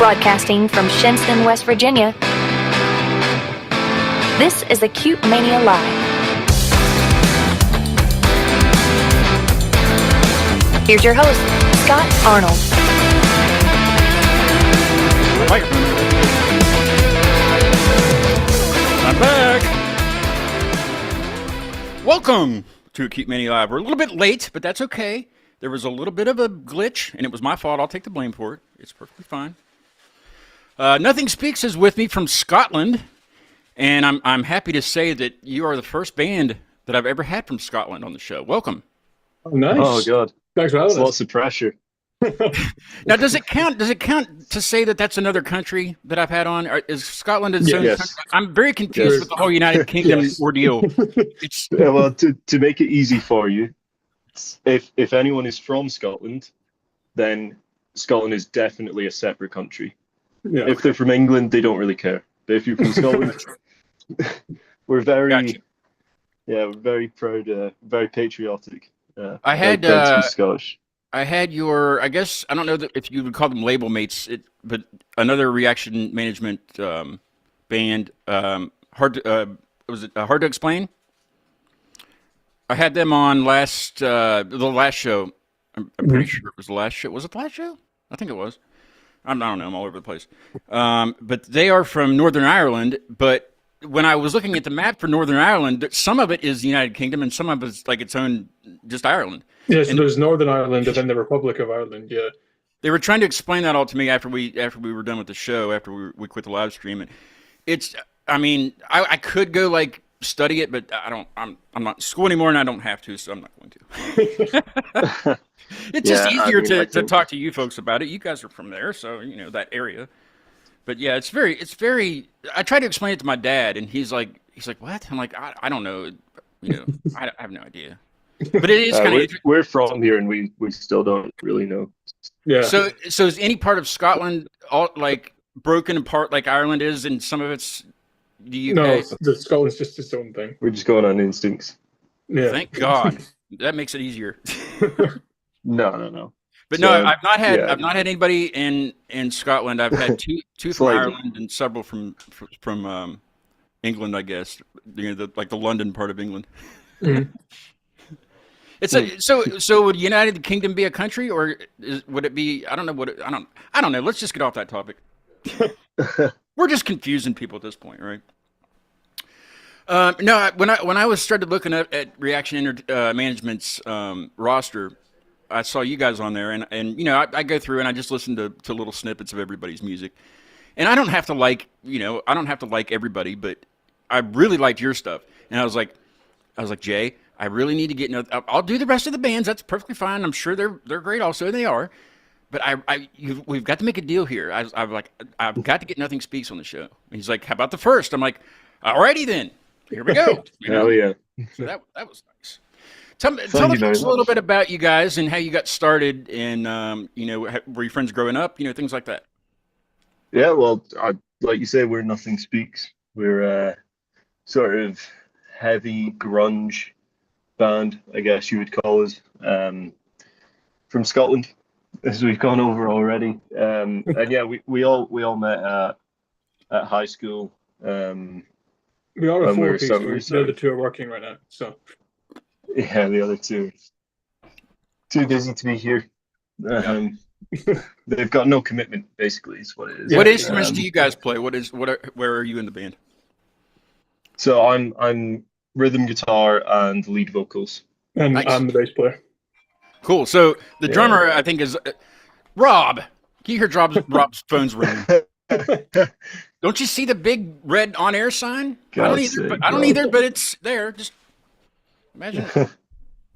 Broadcasting from Shenton, West Virginia, this is Acute Mania Live. Here's your host, Scott Arnold. I'm back. Welcome to Acute Mania Live. We're a little bit late, but that's okay. There was a little bit of a glitch, and it was my fault. I'll take the blame for it. It's perfectly fine. Nothing Speaks is with me from Scotland, and I'm happy to say that you are the first band that I've ever had from Scotland on the show. Welcome. Oh, nice. Oh, God. Thanks for having us. Lots of pressure. Now, does it count? Does it count to say that that's another country that I've had on? Or is Scotland its own country? I'm very confused with the whole United Kingdom ordeal. It's... Well, to make it easy for you, if anyone is from Scotland, then Scotland is definitely a separate country. Yeah. If they're from England, they don't really care. But if you're from Scotland, we're very, we're very proud, very patriotic. I had to be Scottish. I had your, I guess, I don't know if you would call them label mates, but another reaction management band, was it Hard to Explain? I had them on the last show. I'm pretty sure it was the last show. Was it the last show? I think it was. I don't know. I'm all over the place. But they are from Northern Ireland. But when I was looking at the map for Northern Ireland, some of it is the United Kingdom and some of it's like its own, just Ireland. Yeah, so there's Northern Ireland and then the Republic of Ireland, yeah. They were trying to explain that all to me after we were done with the show, after we quit the live stream. And it's, I mean, I could go like study it, but I'm not in school anymore and I don't have to, so I'm not going to. It's just easier to talk to you folks about it. You guys are from there, so you know that area. But yeah, it's very. I tried to explain it to my dad, and he's like, what? I'm like, I don't know, I have no idea. But it is kind of. We're from here, and we still don't really know. Yeah. So is any part of Scotland all like broken apart like Ireland is, and some of it's the UK? No, the Scotland's just its own thing. We're just going on instincts. Yeah. Thank God. That makes it easier. No. But no, I've not had anybody in Scotland. I've had two from Ireland and several from England, I guess. Like the London part of England. Mm-hmm. So would United Kingdom be a country, or would it be? I don't know I don't know. Let's just get off that topic. We're just confusing people at this point, right? No, when I was started looking at Reaction Management's roster, I saw you guys on there, and I go through and I just listen to little snippets of everybody's music, and I don't have to like everybody, but I really liked your stuff, and I was like Jay, I really need to get I'll do the rest of the bands. That's perfectly fine. I'm sure they're great. Also, they are, but we've got to make a deal here. I've got to get Nothing Speaks on the show. And he's like, how about the first? I'm like, alrighty then. Here we go. Hell yeah. So that was nice. Tell us a little bit about you guys and how you got started, and were your friends growing up? Things like that. Yeah, well, like you say, we're Nothing Speaks. We're sort of heavy grunge band, I guess you would call us, from Scotland, as we've gone over already. And yeah, we all met at high school. We are a four-piece. The other two are working right now, so. Yeah, the other two are too busy to be here. They've got no commitment, basically, is what it is. What instruments do you guys play? Where are you in the band? So I'm rhythm guitar and lead vocals. And nice. I'm the bass player. Cool. So the drummer, I think, is Rob. Can you hear Rob's phone's ringing? Don't you see the big red on-air sign? I don't either, but it's there. Just imagine.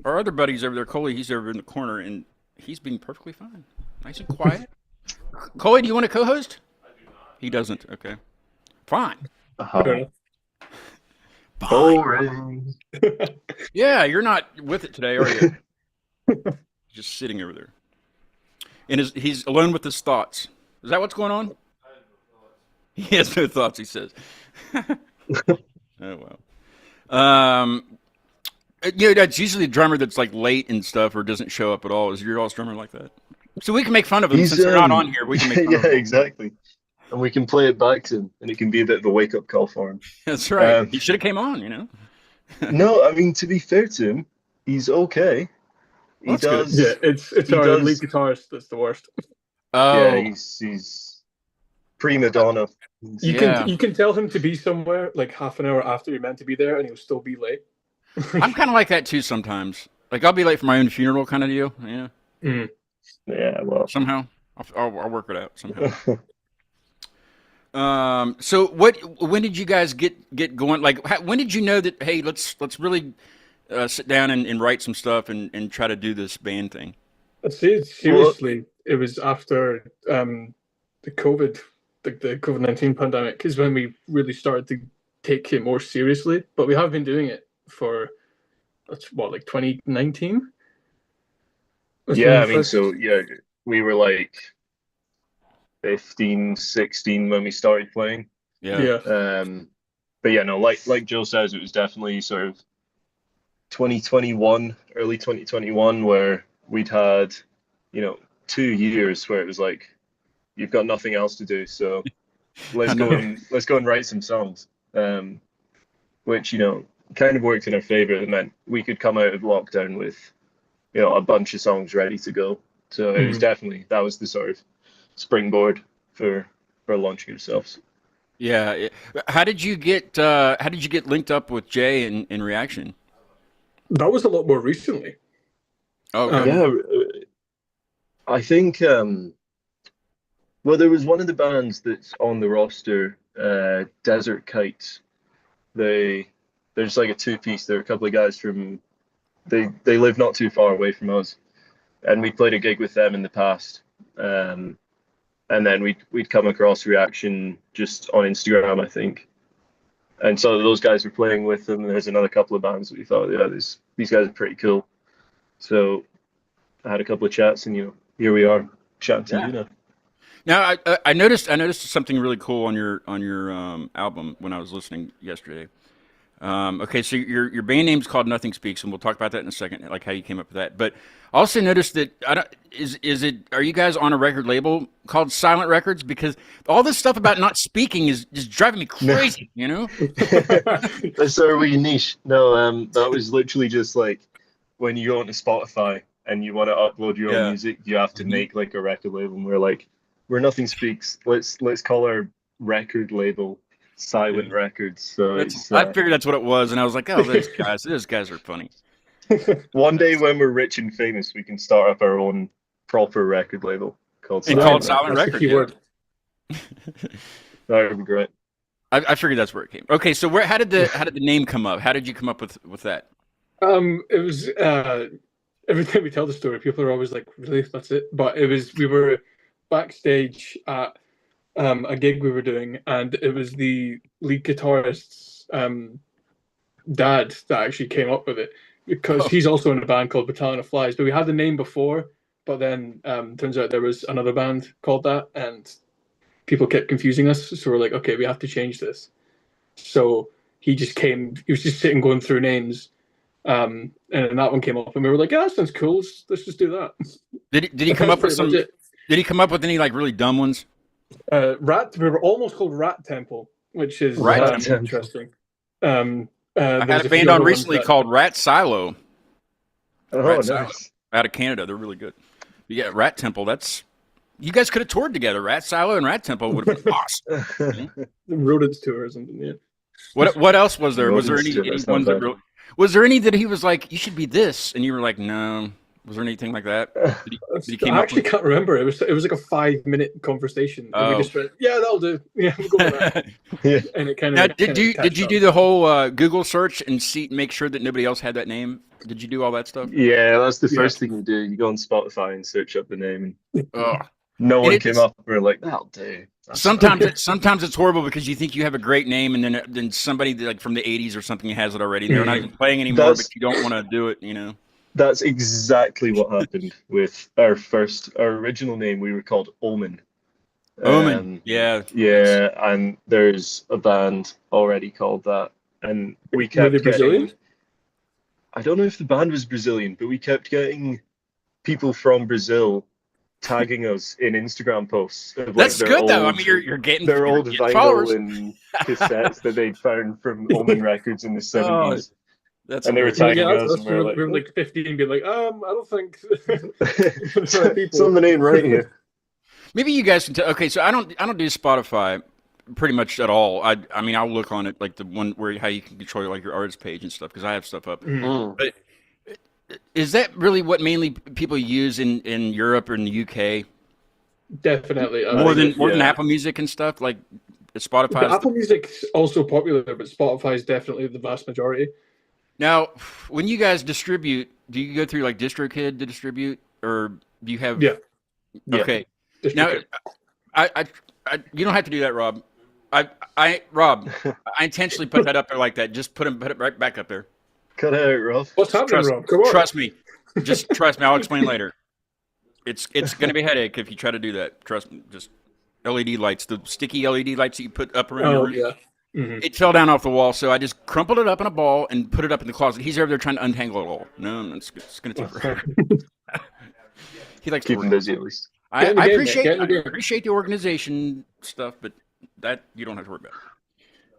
Our other buddy's over there, Coley. He's over in the corner, and he's being perfectly fine, nice and quiet. Coley, do you want to co-host? He doesn't. Okay, fine. Boring. Yeah, you're not with it today, are you? Just sitting over there, and he's alone with his thoughts. Is that what's going on? He has no thoughts, he says. Oh, well. That's usually a drummer that's like late and stuff or doesn't show up at all. Is your all's drummer like that? So we can make fun of him since they're not on here. We can make fun of him. Yeah, exactly. And we can play it back to him, and it can be a bit of a wake-up call for him. That's right. He should have came on, No, I mean, to be fair to him, he's okay. He does. Good. Yeah, it's our lead guitarist that's the worst. Oh, yeah, he's prima donna. You can tell him to be somewhere like half an hour after you're meant to be there, and he'll still be late. I'm kind of like that too sometimes. Like I'll be late for my own funeral, kind of deal. Yeah. Mm. Yeah. Well, somehow I'll work it out somehow. So when did you guys get going? Like, when did you know that, hey, let's really sit down and write some stuff and try to do this band thing? Seriously, it was after the COVID-19 pandemic is when we really started to take it more seriously. But we have been doing it for, like 2019? Yeah, I mean, so yeah, we were like 15, 16 when we started playing. Yeah. But yeah, no, like Joe says, it was definitely sort of 2021, early 2021, where we'd had, 2 years where it was like, you've got nothing else to do, so let's go and write some songs. Which, kind of worked in our favor. It meant we could come out of lockdown with, a bunch of songs ready to go. So it was definitely, that was the sort of springboard for launching ourselves. Yeah. How did you get linked up with Jay in Reaction? That was a lot more recently. Oh, okay. Yeah, I think. Well, there was one of the bands that's on the roster, Desert Kites. There's like a two-piece. There are a couple of guys from. They live not too far away from us, and we played a gig with them in the past. And then we'd come across Reaction just on Instagram, I think. And so those guys were playing with them. And there's another couple of bands that we thought, yeah, these guys are pretty cool. So I had a couple of chats, and here we are chatting to you now. Now I noticed something really cool on your album when I was listening yesterday. Okay, so your band name's called Nothing Speaks, and we'll talk about that in a second, like how you came up with that. But I also noticed that are you guys on a record label called Silent Records? Because all this stuff about not speaking is just driving me crazy, That's our wee niche. No, that was literally just like when you go onto Spotify and you want to upload your own music, you have to make like a record label, and we're like, we're Nothing Speaks. Let's call our record label Silent Records. So I figured that's what it was, and I was like, oh, those guys are funny. One day when we're rich and famous, we can start up our own proper record label called Silent Records. Yeah. That would be great. I figured that's where it came. Okay, so how did the name come up? How did you come up with that? It was every time we tell the story, people are always like, really, that's it? But we were backstage at a gig we were doing, and it was the lead guitarist's dad that actually came up with it, because he's also in a band called Battalion of Flies. But we had the name before, but then turns out there was another band called that, and people kept confusing us. So we're like, okay, we have to change this. So he was just sitting going through names, and then that one came up, and we were like, yeah, that sounds cool. Let's just do that. Did he come up with some? Did he come up with any like really dumb ones? We were almost called Rat Temple, which is interesting. I had a band on recently called Rat Silo. Oh, nice. Silo, out of Canada. They're really good. But yeah, Rat Temple. You guys could have toured together. Rat Silo and Rat Temple would have been awesome. The Rodents tour or something. Yeah. What else was there? Was there any ones that really? Was there any that he was like, you should be this, and you were like, no? Was there anything like that? I actually can't remember. It was like a 5-minute conversation. And we just went, yeah, that'll do. Yeah, we'll go with that. Yeah. And it kind of. Did you do the whole Google search and make sure that nobody else had that name? Did you do all that stuff? Yeah, that's the first thing you do. You go on Spotify and search up the name. No one came up. We're like, that'll do. Sometimes it's horrible because you think you have a great name, and then somebody like from the 80s or something has it already. They're not even playing anymore, but you don't want to do it, That's exactly what happened with our original name. We were called Omen. Omen, yeah. Yeah, and there's a band already called that. And we kept getting... Brazilian? I don't know if the band was Brazilian, but we kept getting people from Brazil tagging us in Instagram posts of like That's their good old, though. I mean, you're getting their you're old getting vinyl followers. and cassettes that they'd found from Omen Records in the 70s. That's And they were hilarious. tagging Yeah, us, and we were like, we were like 15, being like, I don't think the right people. something ain't right here. Maybe you guys can tell. Okay, so I don't do Spotify pretty much at all. I mean, I'll look on it like the one where how you can control like your artist page and stuff because I have stuff up. But is that really what mainly people use in Europe or in the UK? Definitely. More than yeah. Apple Music and stuff like Spotify. But Apple Music's also popular, but Spotify is definitely the vast majority. Now, when you guys distribute, do you go through like DistroKid to distribute, or do you have? Yeah. Okay. Now, DistroKid. I you don't have to do that, Rob. Rob, I intentionally put that up there like that. Just put it right back up there. Cut it out, Rob. What's happening, Rob? Come on. Trust me. Just trust me. I'll explain later. It's going to be a headache if you try to do that. Trust me. Just LED lights, the sticky LED lights that you put up around your room. Yeah. Mm-hmm. It fell down off the wall, so I just crumpled it up in a ball and put it up in the closet. He's over there trying to untangle it all. No, it's going to take forever. He likes to Keep him work. busy at least. I Get in the game. appreciate the organization stuff, but that you don't have to worry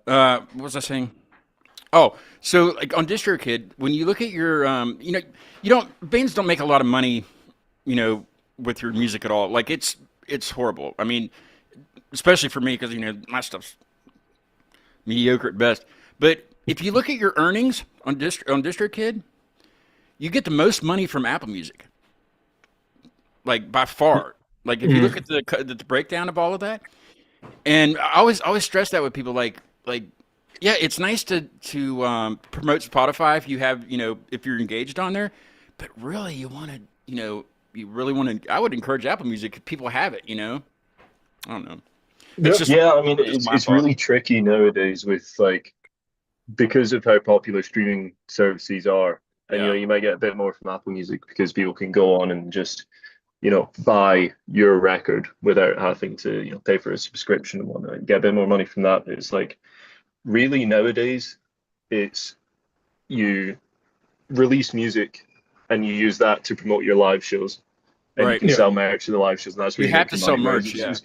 about. What was I saying? Oh, so like on DistroKid, when you look at your, bands don't make a lot of money, with your music at all. Like it's horrible. I mean, especially for me because my stuff's mediocre at best. But if you look at your earnings on DistroKid, you get the most money from Apple Music, like by far. Like if you look at the breakdown of all of that, and I always stress that with people, like yeah, it's nice to promote Spotify if you have if you're engaged on there, but really you want to you really want to. I would encourage Apple Music if people have it. I don't know. I mean it's really tricky nowadays with like because of how popular streaming services are, and you might get a bit more from Apple Music because people can go on and just buy your record without having to pay for a subscription and whatnot. You get a bit more money from that. But it's like really nowadays, it's you release music and you use that to promote your live shows, and you can sell merch to the live shows. And that's where you have to sell merch. Yeah. It's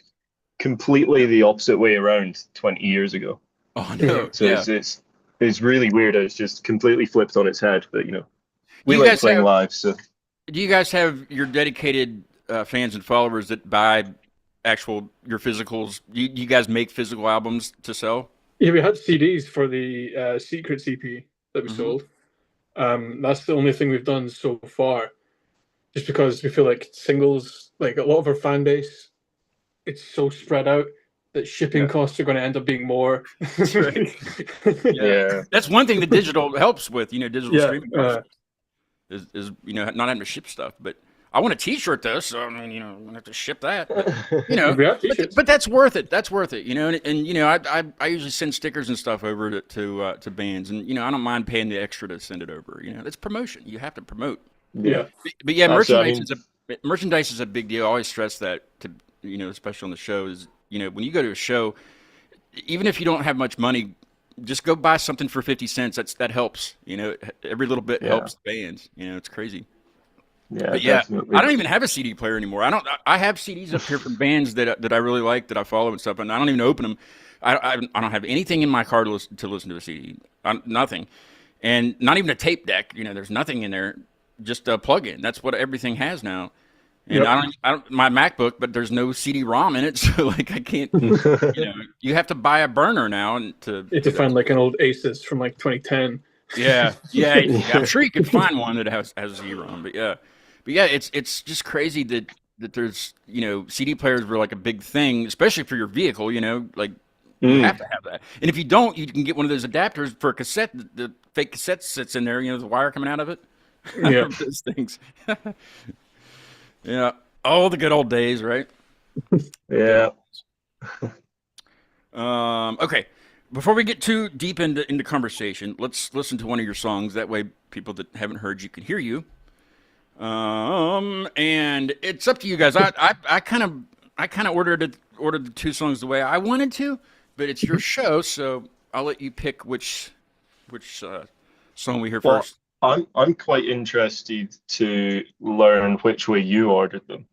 completely the opposite way around 20 years ago. Oh no! So it's really weird. It's just completely flipped on its head. But we like playing live. So do you guys have your dedicated fans and followers that buy your physicals? You guys make physical albums to sell? Yeah, we had CDs for the Secret CP that we sold. That's the only thing we've done so far, just because we feel like singles, like a lot of our fan base, it's so spread out that shipping costs are going to end up being more. That's right. That's one thing that digital helps with. Digital streaming is not having to ship stuff. But I want a T-shirt though, so I mean, I'm gonna have to ship that. But, but that's worth it. That's worth it. I usually send stickers and stuff over to bands, and I don't mind paying the extra to send it over. It's promotion. You have to promote. Yeah. But yeah, merchandise is a big deal. I always stress that to especially on the shows. When you go to a show, even if you don't have much money, just go buy something for 50 cents. That helps. Every little bit helps the bands. It's crazy. Yeah, but I don't even have a CD player anymore. I have CDs up here from bands that I really like, that I follow and stuff, and I don't even open them. I don't have anything in my car to listen to a CD. Nothing, and not even a tape deck. There's nothing in there. Just a plug-in. That's what everything has now. And I don't my MacBook, but there's no CD-ROM in it, so like I can't. You have to buy a burner now and to find like an old Asus from like 2010. Yeah. I'm sure you could find one that has a CD-ROM, but yeah, it's just crazy that there's CD players were like a big thing, especially for your vehicle. You have to have that, and if you don't, you can get one of those adapters for a cassette. The fake cassette sits in there, the wire coming out of it. Yeah, those things. Yeah. Oh, the good old days, right? Yeah. Okay. Before we get too deep into conversation, let's listen to one of your songs. That way, people that haven't heard you can hear you. And it's up to you guys. I kind of ordered the two songs the way I wanted to, but it's your show, so I'll let you pick which song we hear first. I'm quite interested to learn which way you ordered them.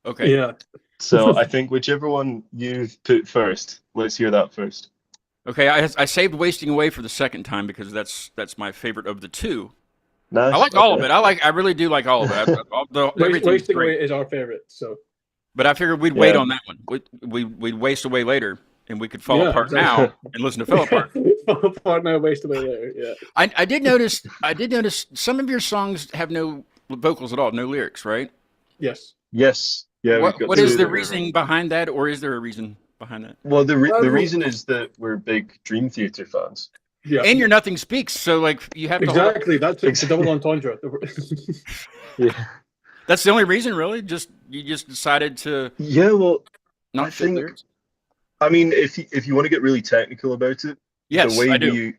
Okay. Yeah. So I think whichever one you've put first, let's hear that first. Okay, I saved Wasting Away for the second time because that's my favorite of the two. Nice. I like all of it. I really do like all of it. Everything's Wasting great. Away is our favorite. So But I figured we'd wait on that one. We'd waste away later, and we could fall Yeah, apart exactly. now and listen to Fell Apart. Fall apart now, Waste Away later. Yeah. I did notice some of your songs have no vocals at all, no lyrics, right? Yes. Yes. Yeah. What is the reasoning behind that, or is there a reason behind that? Well, the reason is that we're big Dream Theater fans. Yeah. And your Nothing Speaks, so like you have to hold up. Exactly. That's it's a double entendre. Yeah. That's the only reason, really. You just decided to Yeah. Well, not I fit think. lyrics. I mean, if you want to get really technical about it, Yes, the way I do.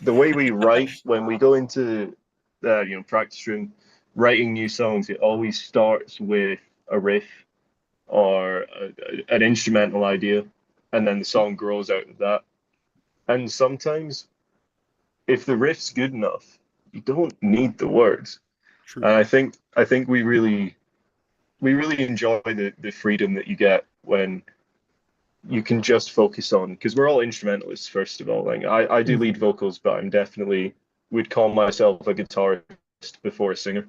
the way we write when we go into practice room writing new songs, it always starts with a riff or an instrumental idea, and then the song grows out of that. And sometimes, if the riff's good enough, you don't need the words. True. And I think we really enjoy the freedom that you get when you can just focus on, because we're all instrumentalists first of all. Like I do lead vocals, but I'm definitely would call myself a guitarist before a singer.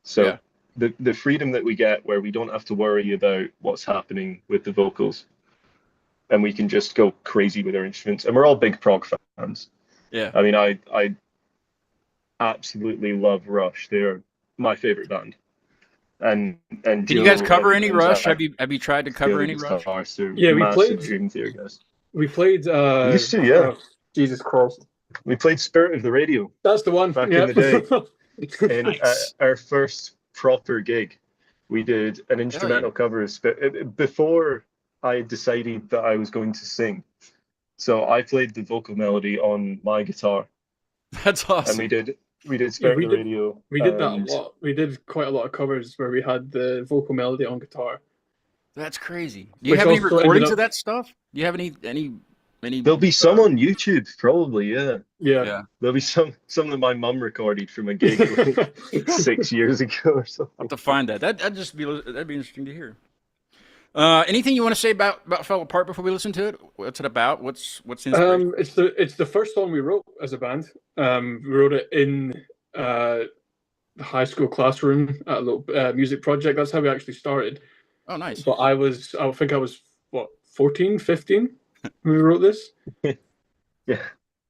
So Yeah. the freedom that we get where we don't have to worry about what's happening with the vocals, and we can just go crazy with our instruments. And we're all big prog fans. Yeah. I mean, I absolutely love Rush. They're my favorite band. And Can you guys cover any and Rush? Zach, Have you tried to cover any Rush? Yeah, we played- Dream Theater guys. We played. We used to, yeah. Jesus Christ. We played Spirit of the Radio That's the one. Back in yeah. the day. in Nice. our first proper gig. We did an instrumental cover of Spirit before I decided that I was going to sing. So I played the vocal melody on my guitar, That's awesome. and we did Spirit we of the did- Radio. We did that a and- lot. We did quite a lot of covers where we had the vocal melody on guitar. That's crazy. Do you Which have any also recordings ended of up- that stuff? Do you have any? There'll be some on YouTube, probably. Yeah, Yeah. Yeah. there'll be some that my mum recorded from a gig like 6 years ago or I'll something. have to find that. That'd be interesting to hear. Anything you want to say about Fell Apart before we listen to it? What's it about? What's the inspiration? It's the first song we wrote as a band. We wrote it in the high school classroom at a little music project. That's how we actually started. Oh, nice. But I think I was 14, 15 when we wrote this. Yeah.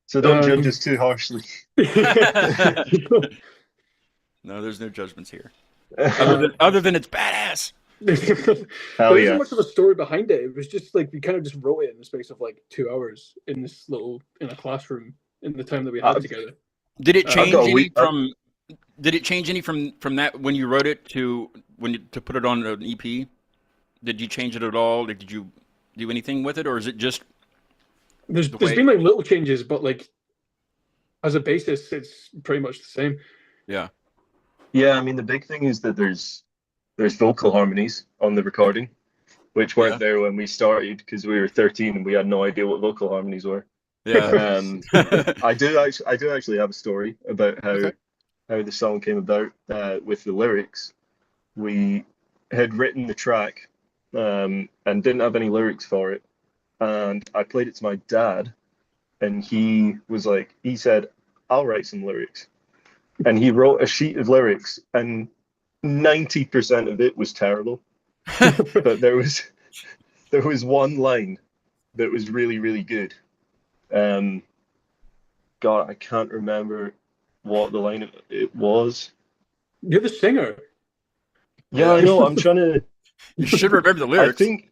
So don't Um, judge us too harshly. No, there's no judgments here. Uh, Other than it's badass. Hell there yeah. isn't much of a story behind it. It was just like we kind of just wrote it in the space of like 2 hours in a classroom in the time that we had together. Did it I've change got a any week- from? Did it change any from that when you wrote it to to put it on an EP? Did you change it at all? Like, did you do anything with it, or is it just? There's way- been like little changes, but like as a basis, it's pretty much the same. Yeah. Yeah, I mean the big thing is that there's vocal harmonies on the recording, which weren't Yeah. there when we started because we were 13 and we had no idea what vocal harmonies were. Yeah. I do actually have a story about how the song came about with the lyrics. We had written the track and didn't have any lyrics for it, and I played it to my dad, and he said, "I'll write some lyrics," and he wrote a sheet of lyrics, and 90% of it was terrible, but there was one line that was really, really good. God, I can't remember what the line of it was. You're the singer. Yeah, I know. I'm trying to. You should remember the I lyrics. think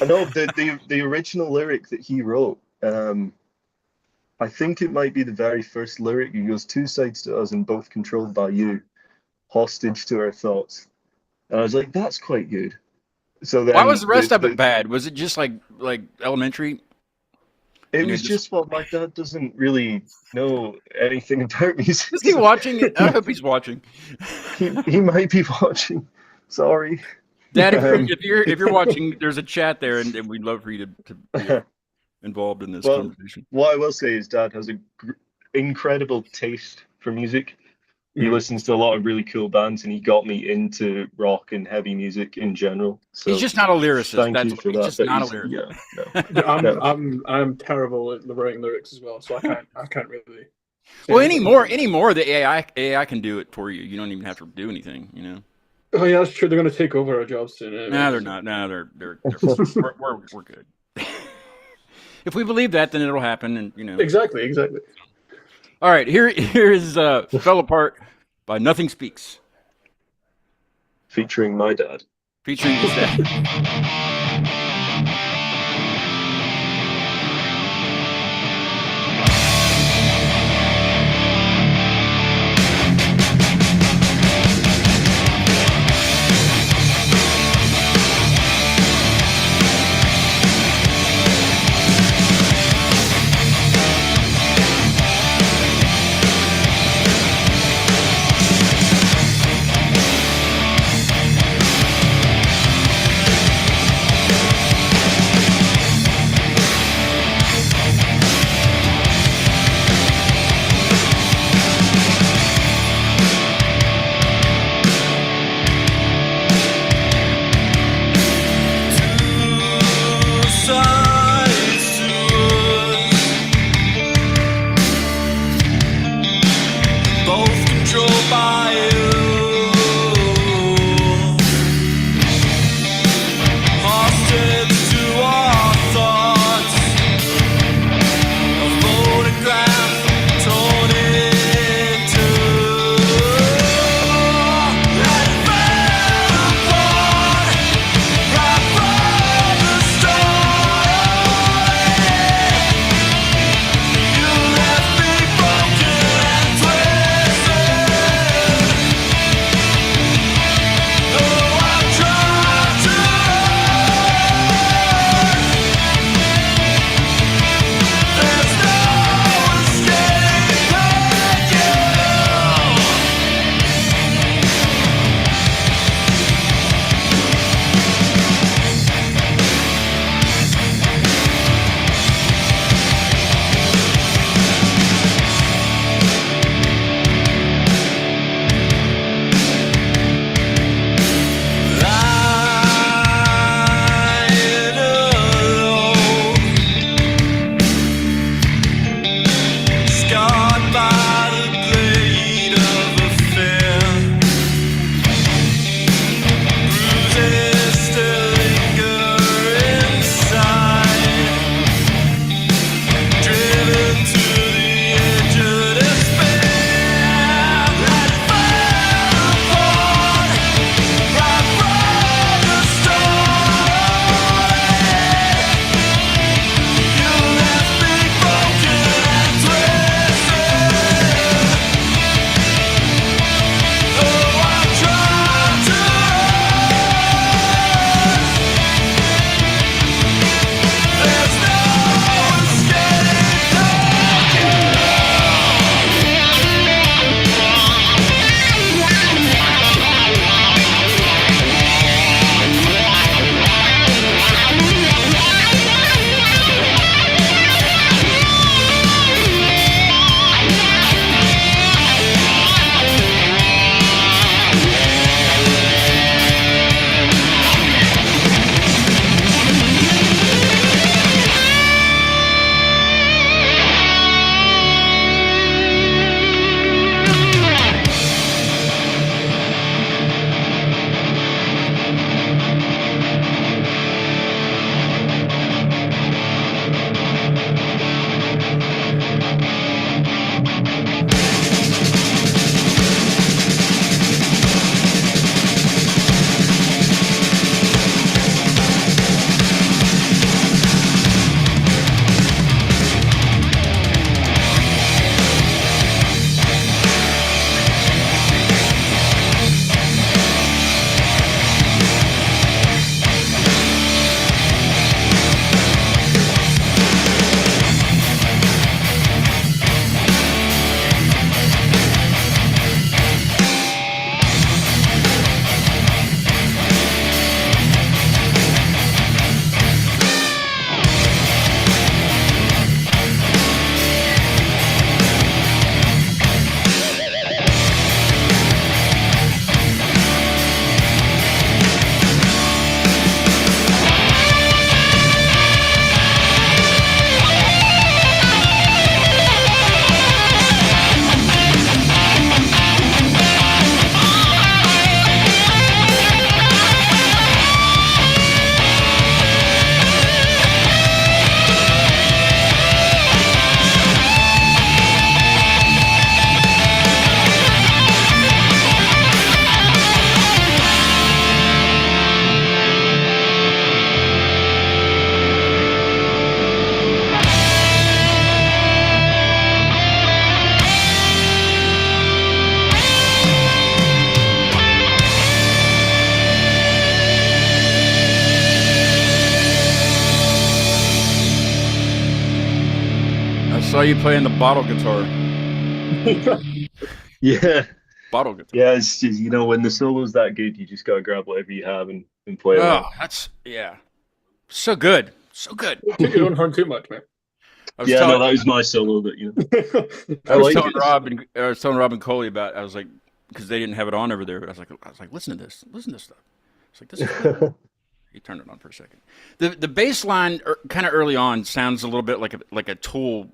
I know the original lyric that he wrote. I think it might be the very first lyric. He goes, "Two sides to us and both controlled by you, hostage to our thoughts." And I was like, "That's quite good." So then, Why was the rest of it bad? Was it just like elementary? It You was know, just what my dad doesn't really know anything about music. Is he watching? I hope he's watching. He might be watching. Sorry. Dad, if you're watching, there's a chat there, and we'd love for you to be involved in this Well, conversation. What I will say is Dad has a incredible taste for music. He listens to a lot of really cool bands, and he got me into rock and heavy music in general. So He's just not a lyricist. thank That's you what, for he's that. just But not a he's, lyricist. yeah, no, never. I'm terrible at writing lyrics as well, so I can't really. say Well, anything. anymore, the AI can do it for you. You don't even have to do anything. You know. Oh yeah, that's true. They're going to take over our jobs soon. Anyway, No, they're not. No, they're we're good. If we believe that, then it'll happen, and you know. Exactly. All right, here is "Fell Apart" by Nothing Speaks, Featuring my dad. featuring his dad. saw you playing the bottle guitar. Yeah, Bottle guitar. yeah. It's just, when the solo's that good, you just gotta grab whatever you have and play Oh, along. that's so good, so good. Took your own horn too much, man. I was Yeah, telling, no, that was my solo, but I was like telling it. Rob and Coley about. I was like, because they didn't have it on over there. I was like, listen to this stuff. It's like this is good. He turned it on for a second. The bass line kind of early on sounds a little bit like a Tool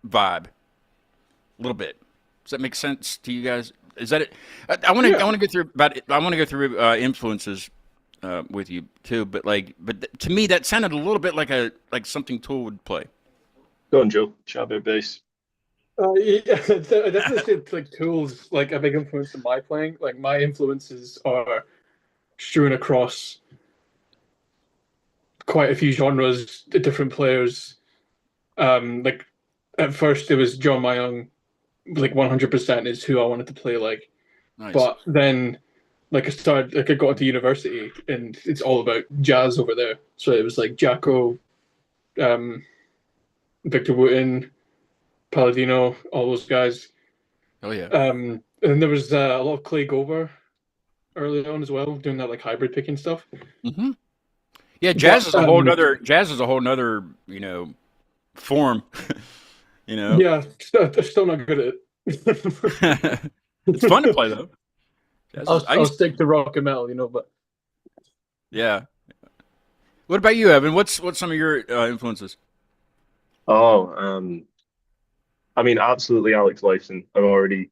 vibe, a little bit. Does that make sense to you guys? Is that it? I want to go through influences with you too, but to me that sounded a little bit like something Tool would play. Go on, Joe. Chat about bass. Yeah, I definitely say like Tool's like a big influence in my playing. Like my influences are strewn across quite a few genres, different players. Like at first it was John Mayung, like 100% is who I wanted to play like. Nice. But then I got into university and it's all about jazz over there. So it was like Jacko, Victor Wooten, Palladino, all those guys. Oh yeah. And then there was a lot of Clay Gover early on as well, doing that like hybrid picking stuff. Mm-hmm. Yeah, jazz is a whole nother form. Yeah, still not good at it. It's fun to play though. I'll stick to rock and metal, but yeah. What about you, Evan? What's some of your influences? Oh, I mean, absolutely Alex Lifeson. I've already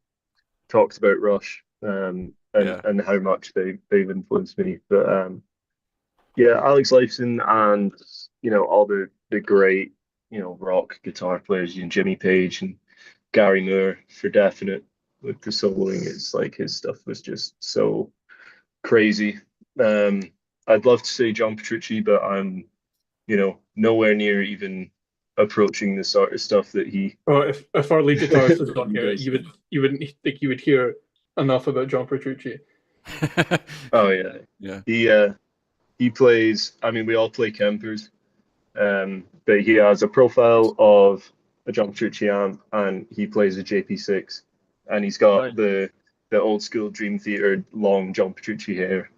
talked about Rush, and how much they've influenced me. But yeah, Alex Lifeson and all the great rock guitar players, Jimmy Page and Gary Moore for definite with the soloing. It's like his stuff was just so crazy. I'd love to say John Petrucci, but I'm nowhere near even approaching the sort of stuff that he. Oh, if our lead guitarist was on here, you wouldn't think you would hear enough about John Petrucci. Oh yeah. He plays. I mean, we all play Kempers, but he has a profile of a John Petrucci amp, and he plays a JP6, and he's got the old school Dream Theater long John Petrucci hair.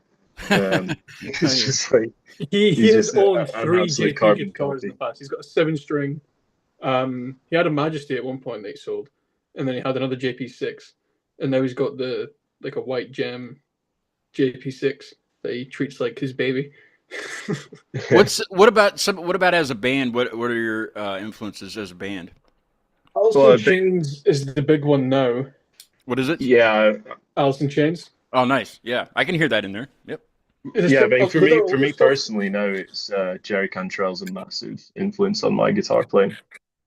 It's just like he has owned three absolute JP carbon guitars in copy. the past. He's got a 7-string. He had a Majesty at one point that he sold, and then he had another JP6, and now he's got a white gem JP6 that he treats like his baby. What about as a band? What are your influences as a band? Alice in Chains is the big one now. What is it? Yeah, Alice in Chains. Oh, nice. Yeah, I can hear that in there. Yep. Yeah, but for me personally now, it's Jerry Cantrell's a massive influence on my guitar playing.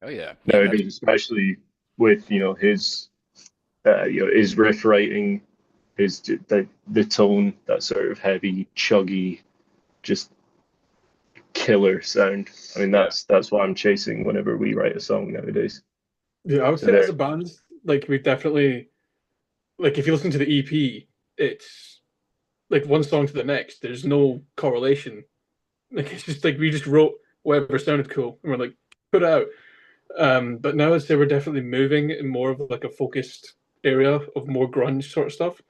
Oh yeah. Nowadays, especially with his his riff writing, the tone, that sort of heavy, chuggy, just killer sound. I mean, that's what I'm chasing whenever we write a song nowadays. Yeah, I would say as a band, like we've definitely, like if you listen to the EP, it's like one song to the next. There's no correlation. Like it's just like we just wrote whatever sounded cool and we're like put it out. But now I'd say we're definitely moving in more of like a focused area of more grunge sort of stuff.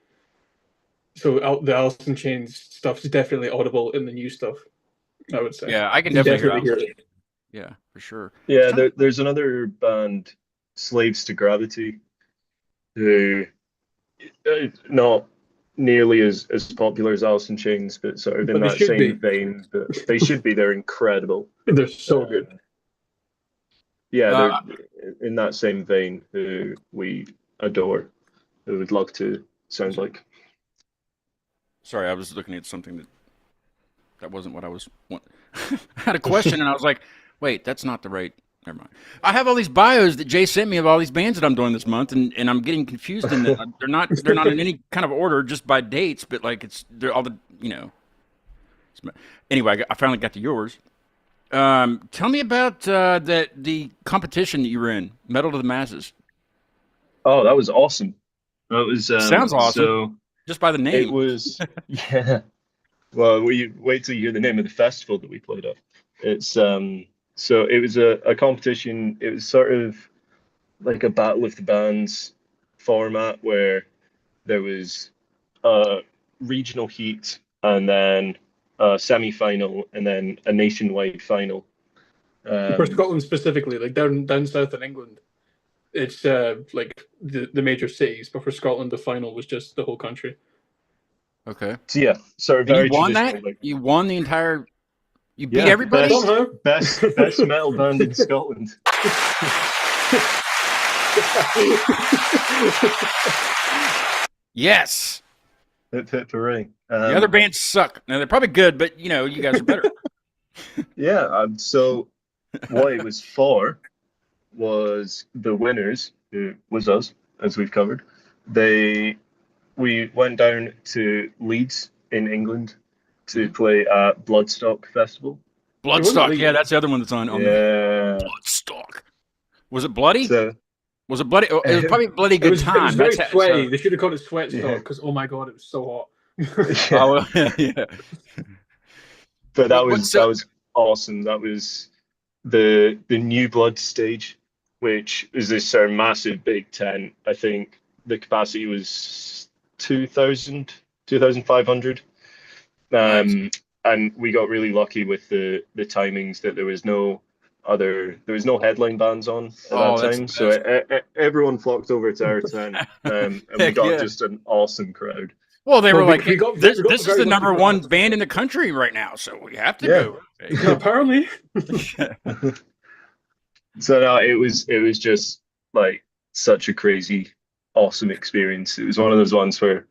So the Alice in Chains stuff is definitely audible in the new stuff, I would say. Yeah, I can definitely hear it. Yeah, for sure. Yeah, there's another band, Slaves to Gravity, who not nearly as popular as Alice in Chains, but sort of in that same vein. But they should be. They're incredible. They're so good. Yeah, they're in that same vein, who we adore, who would love to sound like. Sorry, I was looking at something that wasn't what I was. I had a question and I was like, wait, that's not the right. Never mind. I have all these bios that Jay sent me of all these bands that I'm doing this month, and I'm getting confused in that they're not in any kind of order, just by dates, but like they're all the Anyway, I finally got to yours. Tell me about the competition that you were in, Metal to the Masses. Oh, that was awesome. That was sounds awesome. So just by the name, it was yeah. Well, we wait till you hear the name of the festival that we played at. It's so it was a competition. It was sort of like a battle of the bands format where there was a regional heat and then a semi-final and then a nationwide final. For Scotland specifically, like down south in England, it's like the major cities, but for Scotland, the final was just the whole country. Okay. So yeah, sort of And very you won traditional. that? Like, You won the entire. You beat yeah, everybody. Somehow. best metal band in Scotland. Yes. Hip hip hooray. The other bands suck. Now they're probably good, but you know, you guys are better. Yeah, so what it was for was the winners, who was us, as we've covered. We went down to Leeds in England to play at Bloodstock Festival. Bloodstock. Yeah, that's the other one that's on Yeah. the Bloodstock. Was it bloody? So Was it bloody? It was probably a bloody good time. It was very That's sweaty. They should have called it Sweatstock Yeah. because oh my god, it was so hot. Oh, well, yeah. but that was awesome. That was the New Blood stage, which is this sort of massive big tent. I think the capacity was 2,500. Nice. And we got really lucky with the timings that there was no headline bands on at that time. So everyone flocked over to our tent, and we got just an awesome crowd. Well, they were like, this is the number one band band in the country right now, so we have to go. Apparently. So no, it was just like such a crazy, awesome experience. It was one of those ones where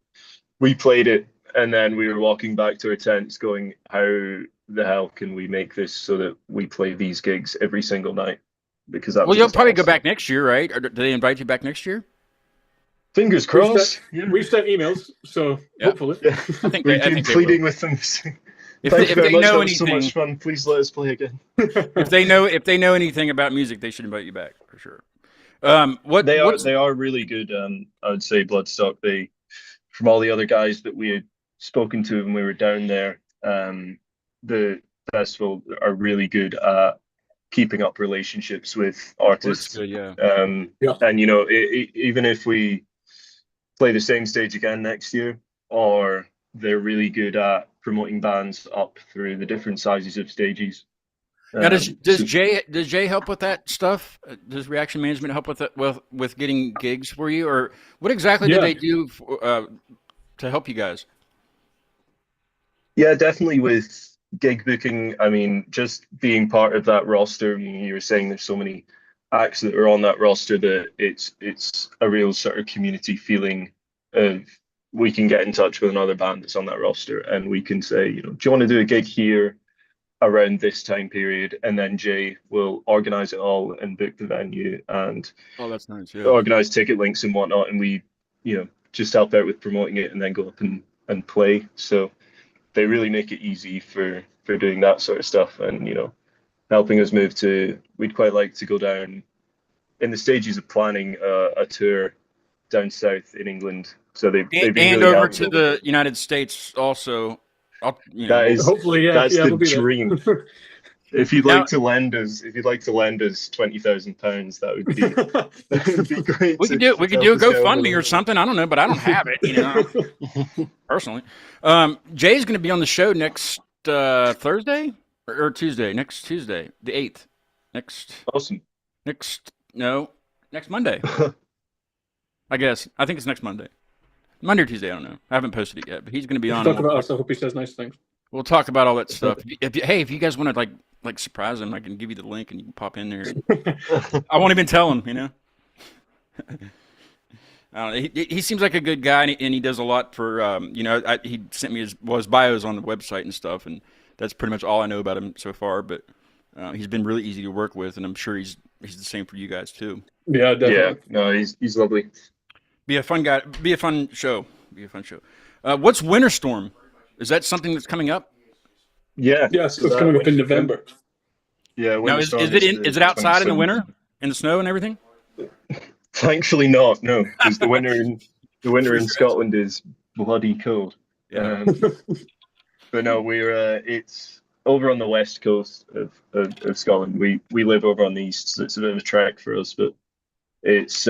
we played it and then we were walking back to our tents going, how the hell can we make this so that we play these gigs every single night? Because that was you'll probably awesome. go back next year, right? Or do they invite you back next year? Fingers crossed. We've sent emails, so hopefully. Yeah. I think we've been pleading with them. If they know that was so anything, much fun. Please let us play again. if they know anything about music, they should invite you back for sure. They are really good. I would say Bloodstock. From all the other guys that we had spoken to when we were down there, the festival are really good at keeping up relationships with artists. Good, yeah. And you know, even if we play the same stage again next year, or they're really good at promoting bands up through the different sizes of stages. Now, does Jay help with that stuff? Does Reaction Management help with that, with getting gigs for you, or what exactly do they do to help you guys? Yeah, definitely with gig booking. I mean, just being part of that roster. You were saying there's so many acts that are on that roster that it's a real sort of community feeling of we can get in touch with another band that's on that roster and we can say, you know, do you want to do a gig here around this time period? And then Jay will organize it all and book the venue and that's nice. Yeah. Organize ticket links and whatnot. And we, you know, just help out with promoting it and then go up and play. So they really make it easy for doing that sort of stuff and, you know, helping us move to, we'd quite like to go down in the stages of planning a tour down south in England. So they've been and really over to the United States also. Hopefully, that's the we'll dream. If you'd like to lend us £20,000, that would be great. We could do a GoFundMe or something. I don't know, but I don't have it, you know, personally. Jay's going to be on the show next Thursday or Tuesday. Next Tuesday, the 8th. Awesome. Next Monday. I guess. I think it's next Monday. Monday or Tuesday, I don't know. I haven't posted it yet, but he's going to be on. Talk about us. I hope he says nice things. We'll talk about all that stuff. If you guys want to like surprise him, I can give you the link and you can pop in there. I won't even tell him, you know. He seems like a good guy, and he does a lot for you know. He sent me his bios on the website and stuff, and that's pretty much all I know about him so far. But he's been really easy to work with, and I'm sure he's the same for you guys too. Yeah, definitely. Yeah, no, he's lovely. Be a fun guy. Be a fun show. What's Winterstorm? Is that something that's coming up? Yeah. Yes, it's coming up in November. Yeah. Now, is it outside in the winter, in the snow and everything? Thankfully not. No, because the winter in Scotland is bloody cold. Yeah. But no, it's over on the west coast of Scotland. We live over on the east, so it's a bit of a trek for us. But It's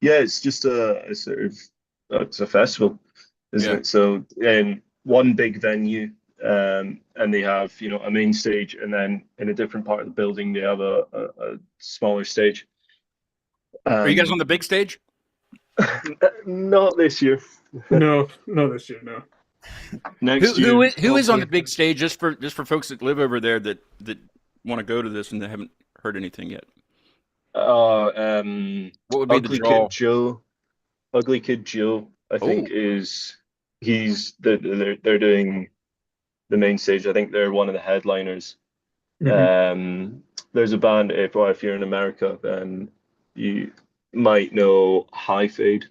it's just a sort of it's a festival, isn't Yeah. it? So in one big venue, and they have a main stage, and then in a different part of the building they have a smaller stage. Are you guys on the big stage? Not this year. No, not this year. No. Next Who year, who is on the hopefully. big stage? Just for folks that live over there that want to go to this and they haven't heard anything yet. Uh, What would be the Ugly draw? Kid Joe. Ugly Kid Joe, I think, they're doing the main stage. I think they're one of the headliners. There's a band, if you're in America, then you might know High Fade,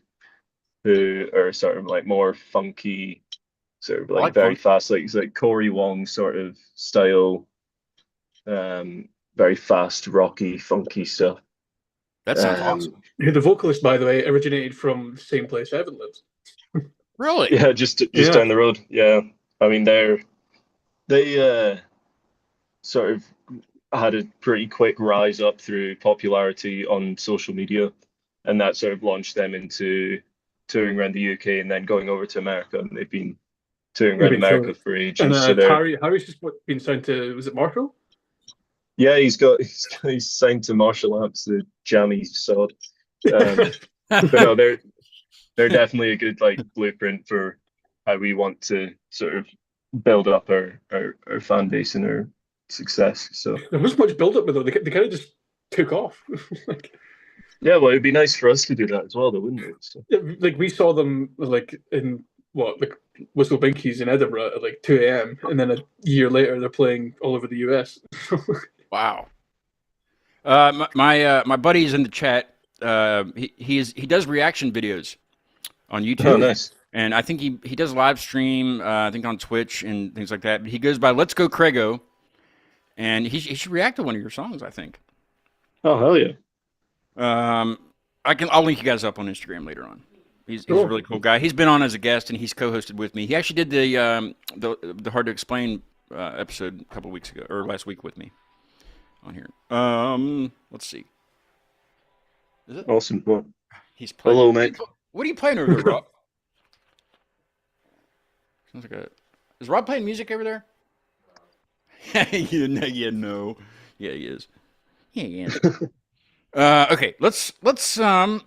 who are sort of like more funky, sort of I like like very funk. fast, like it's like Corey Wong sort of style, very fast, rocky, funky stuff. That sounds Um, awesome. The vocalist, by the way, originated from the same place Evan lives. Really? Yeah, just Yeah. down the road. Yeah, I mean they sort of had a pretty quick rise up through popularity on social media, and that sort of launched them into touring around the UK and then going over to America. And they've been touring around They've been America killing it. for And ages. So they're Harry's just been signed to, was it Marshall? yeah, he's signed to Marshall Amps, the jammy sod. But no, they're definitely a good like blueprint for how we want to sort of build up our fan base and our success. So There wasn't much build up with them. They kind of just took off. yeah, well, it'd be nice for us to do that as well, though, wouldn't it? So, Like we saw them like in Whistle Binkies in Edinburgh at like 2 a.m. and then a year later they're playing all over the US. Wow. My buddy's in the chat. He does reaction videos on YouTube. oh, nice. And I think he does live stream, I think on Twitch and things like that. He goes by Let's Go Craigo, and he should react to one of your songs, I think. Oh, hell yeah. I'll link you guys up on Instagram later on. He's a really cool guy. He's been on as a guest and he's co-hosted with me. He actually did the Hard to Explain episode a couple weeks ago or last week with me on here. Let's see. Is it? Awesome. Well, He's playing. hello, mate. What are you playing over there, Rob? Sounds like is Rob playing music over there? No. Yeah, he is. Yeah, he is. Okay, let's listen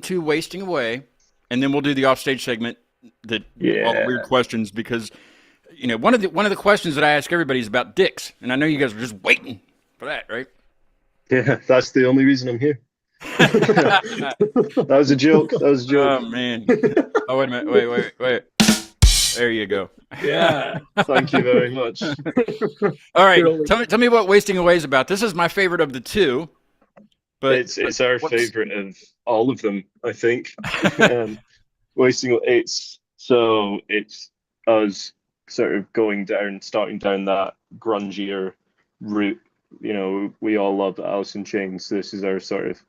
to "Wasting Away," and then we'll do the offstage segment. All the weird questions, because one of the questions that I ask everybody is about dicks, and I know you guys are just waiting for that, right? Yeah, that's the only reason I'm here. That was a joke. Oh man. Oh wait a minute. Wait. There you go. Yeah. Thank you very much. All right. Tell me what "Wasting Away" is about. This is my favorite of the two. But it's our favorite of all of them, I think. Wasting it's us sort of starting down that grungier route. We all love Alice in Chains. This is our sort of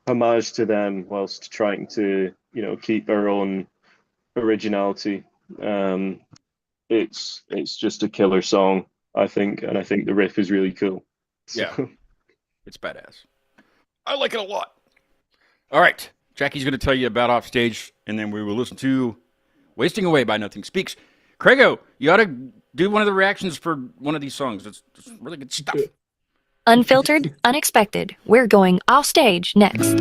homage to them, whilst trying to keep our own originality. It's just a killer song, I think, and I think the riff is really cool. Yeah, it's badass. I like it a lot. All right, Jackie's going to tell you about offstage, and then we will listen to "Wasting Away" by Nothing Speaks. Craigo, you ought to do one of the reactions for one of these songs. It's really good stuff. Unfiltered, unexpected. We're going off stage next.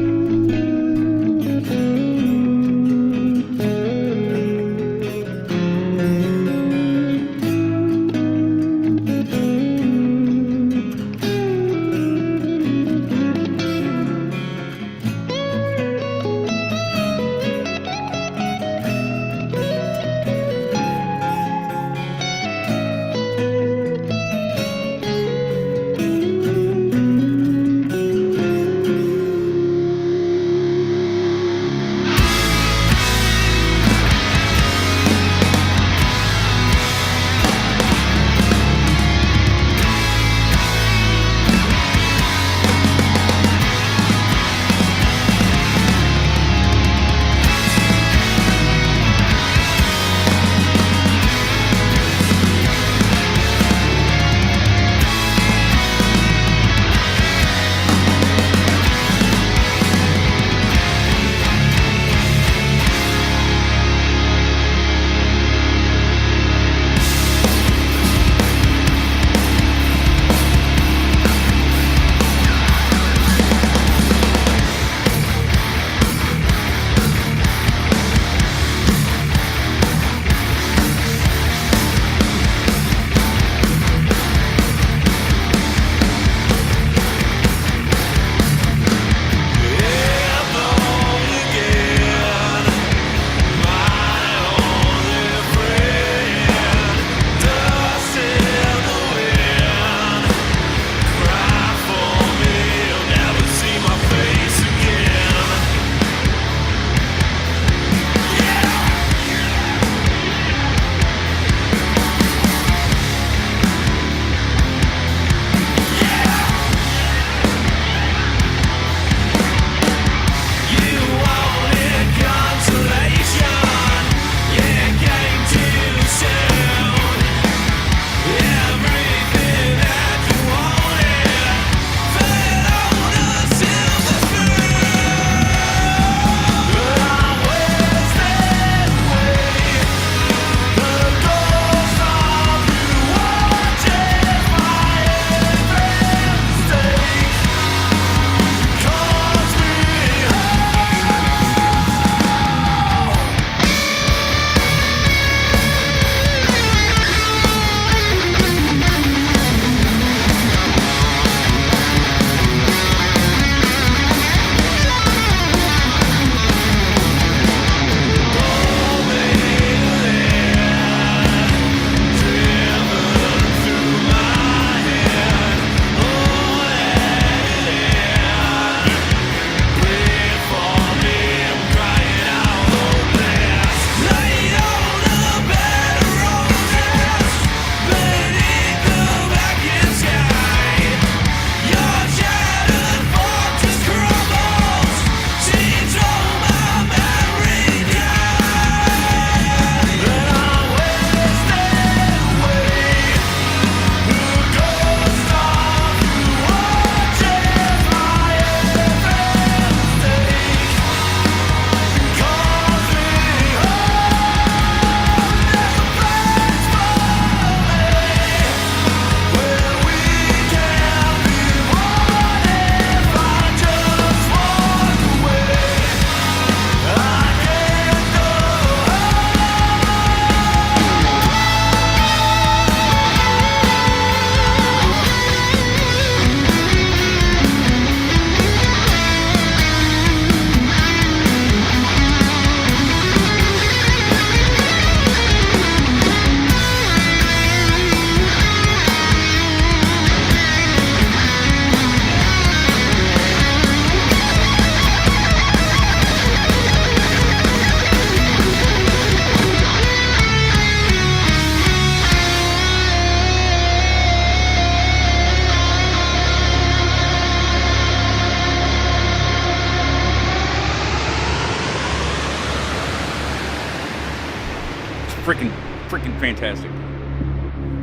freaking fantastic.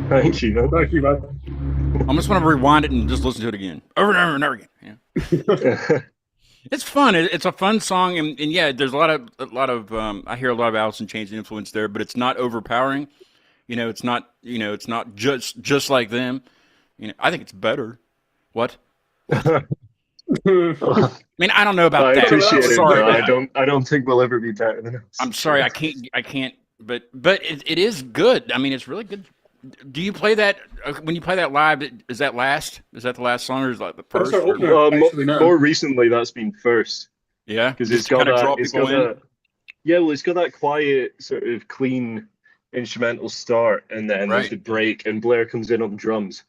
Thank you. Man. Thank you, man. I almost want to rewind it and just listen to it again, over and over and over again. Yeah. It's fun. It's a fun song, and yeah, there's a lot of. I hear a lot of Alice in Chains influence there, but it's not overpowering. It's not. It's not just like them. I think it's better. What? I mean, I don't know about I that. appreciate it. Sorry, No, I don't think we'll ever be better than us. I'm sorry. I can't. But it is good. I mean, it's really good. Do you play that when you play that live? Is that last? Is that the last song, or is that the That's first? our opener. Actually, no. More recently, that's been first. Yeah, because it's got that. It's got that. Yeah, well, it's got that quiet, sort of clean instrumental start, and then there's the break, and Blair comes in on drums,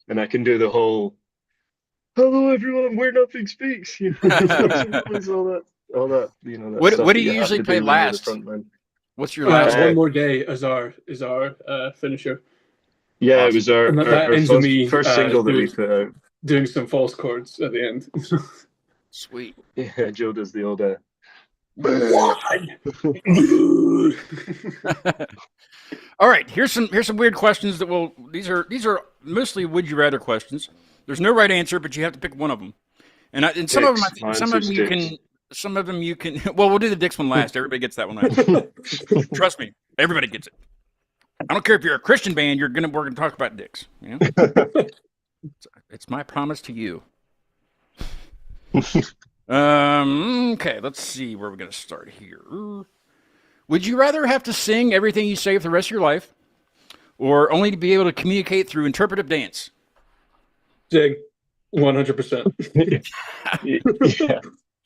and I can do the whole "Hello, everyone, where nothing speaks." all that. That what do you usually play last? What's your last? One More Day is our finisher. Yeah, awesome. It was our ends with me first single that we put out. Doing some false chords at the end. Sweet. Yeah, Joe does the old. All right, here's some weird questions that these are mostly would you rather questions. There's no right answer, but you have to pick one of them. And some of them you can. Well, we'll do the dicks one last. Everybody gets that one last. Trust me, everybody gets it. I don't care if you're a Christian band. We're gonna talk about dicks. It's my promise to you. Okay, let's see where we're gonna start here. Would you rather have to sing everything you say for the rest of your life, or only to be able to communicate through interpretive dance? Sing, 100%.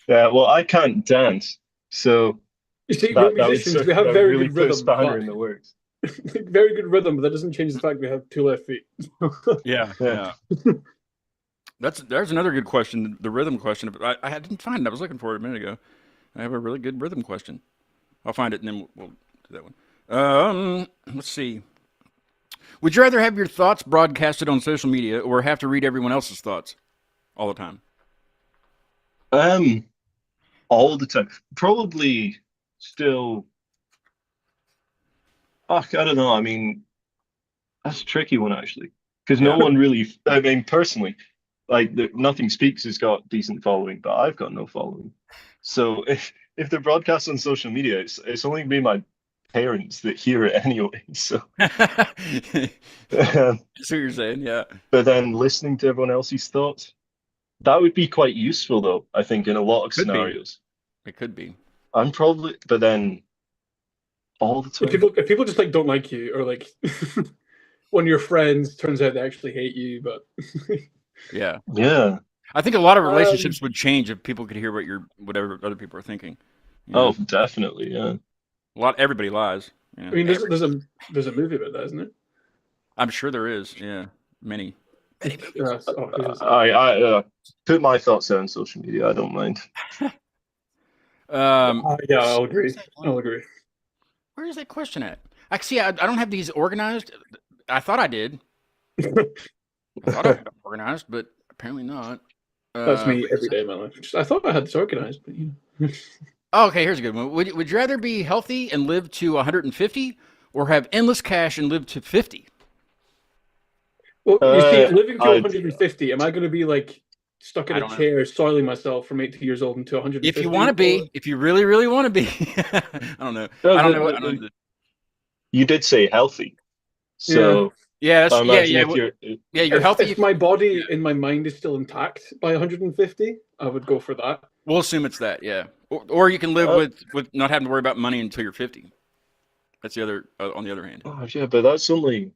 Yeah. Well, I can't dance, so you see, we're musicians. We have very really good rhythm. Spanner in the works. Very good rhythm, but that doesn't change the fact we have 2 left feet. Yeah. There's another good question, the rhythm question. I didn't find it. I was looking for it a minute ago. I have a really good rhythm question. I'll find it and then we'll do that one. Let's see. Would you rather have your thoughts broadcasted on social media or have to read everyone else's thoughts all the time? All the time. Probably still. I don't know. I mean, that's a tricky one actually, because no one really. I mean, personally, like Nothing Speaks has got decent following, but I've got no following. So if they're broadcast on social media, it's only me, my parents that hear it anyway. So that's what you're saying, yeah. But then listening to everyone else's thoughts, that would be quite useful, though. I think in a lot of scenarios, it could be. But then all the time, if people just like don't like you, or like one of your friends turns out they actually hate you, but yeah. I think a lot of relationships would change if people could hear whatever other people are thinking. Oh, definitely, yeah. Everybody lies. I mean, there's a movie about that, isn't it? I'm sure there is. Yeah, many. I put my thoughts out on social media. I don't mind. Yeah, I'll agree. Where is that question at? Actually, I don't have these organized. I thought I did. I thought I had them organized, but apparently not. That's me every day of my life. I thought I had this organized, but okay, here's a good one. Would you rather be healthy and live to 150, or have endless cash and live to 50? Well, you see, living to 150, am I going to be like stuck in a chair, soiling myself from 80 years old until 150? If you want to be, if you really, really want to be, I don't know. I don't know. You did say healthy, so you're healthy. If my body and my mind is still intact by 150, I would go for that. We'll assume it's that, yeah. Or you can live with not having to worry about money until you're 50. That's the other. On the other hand. Oh yeah, but that's only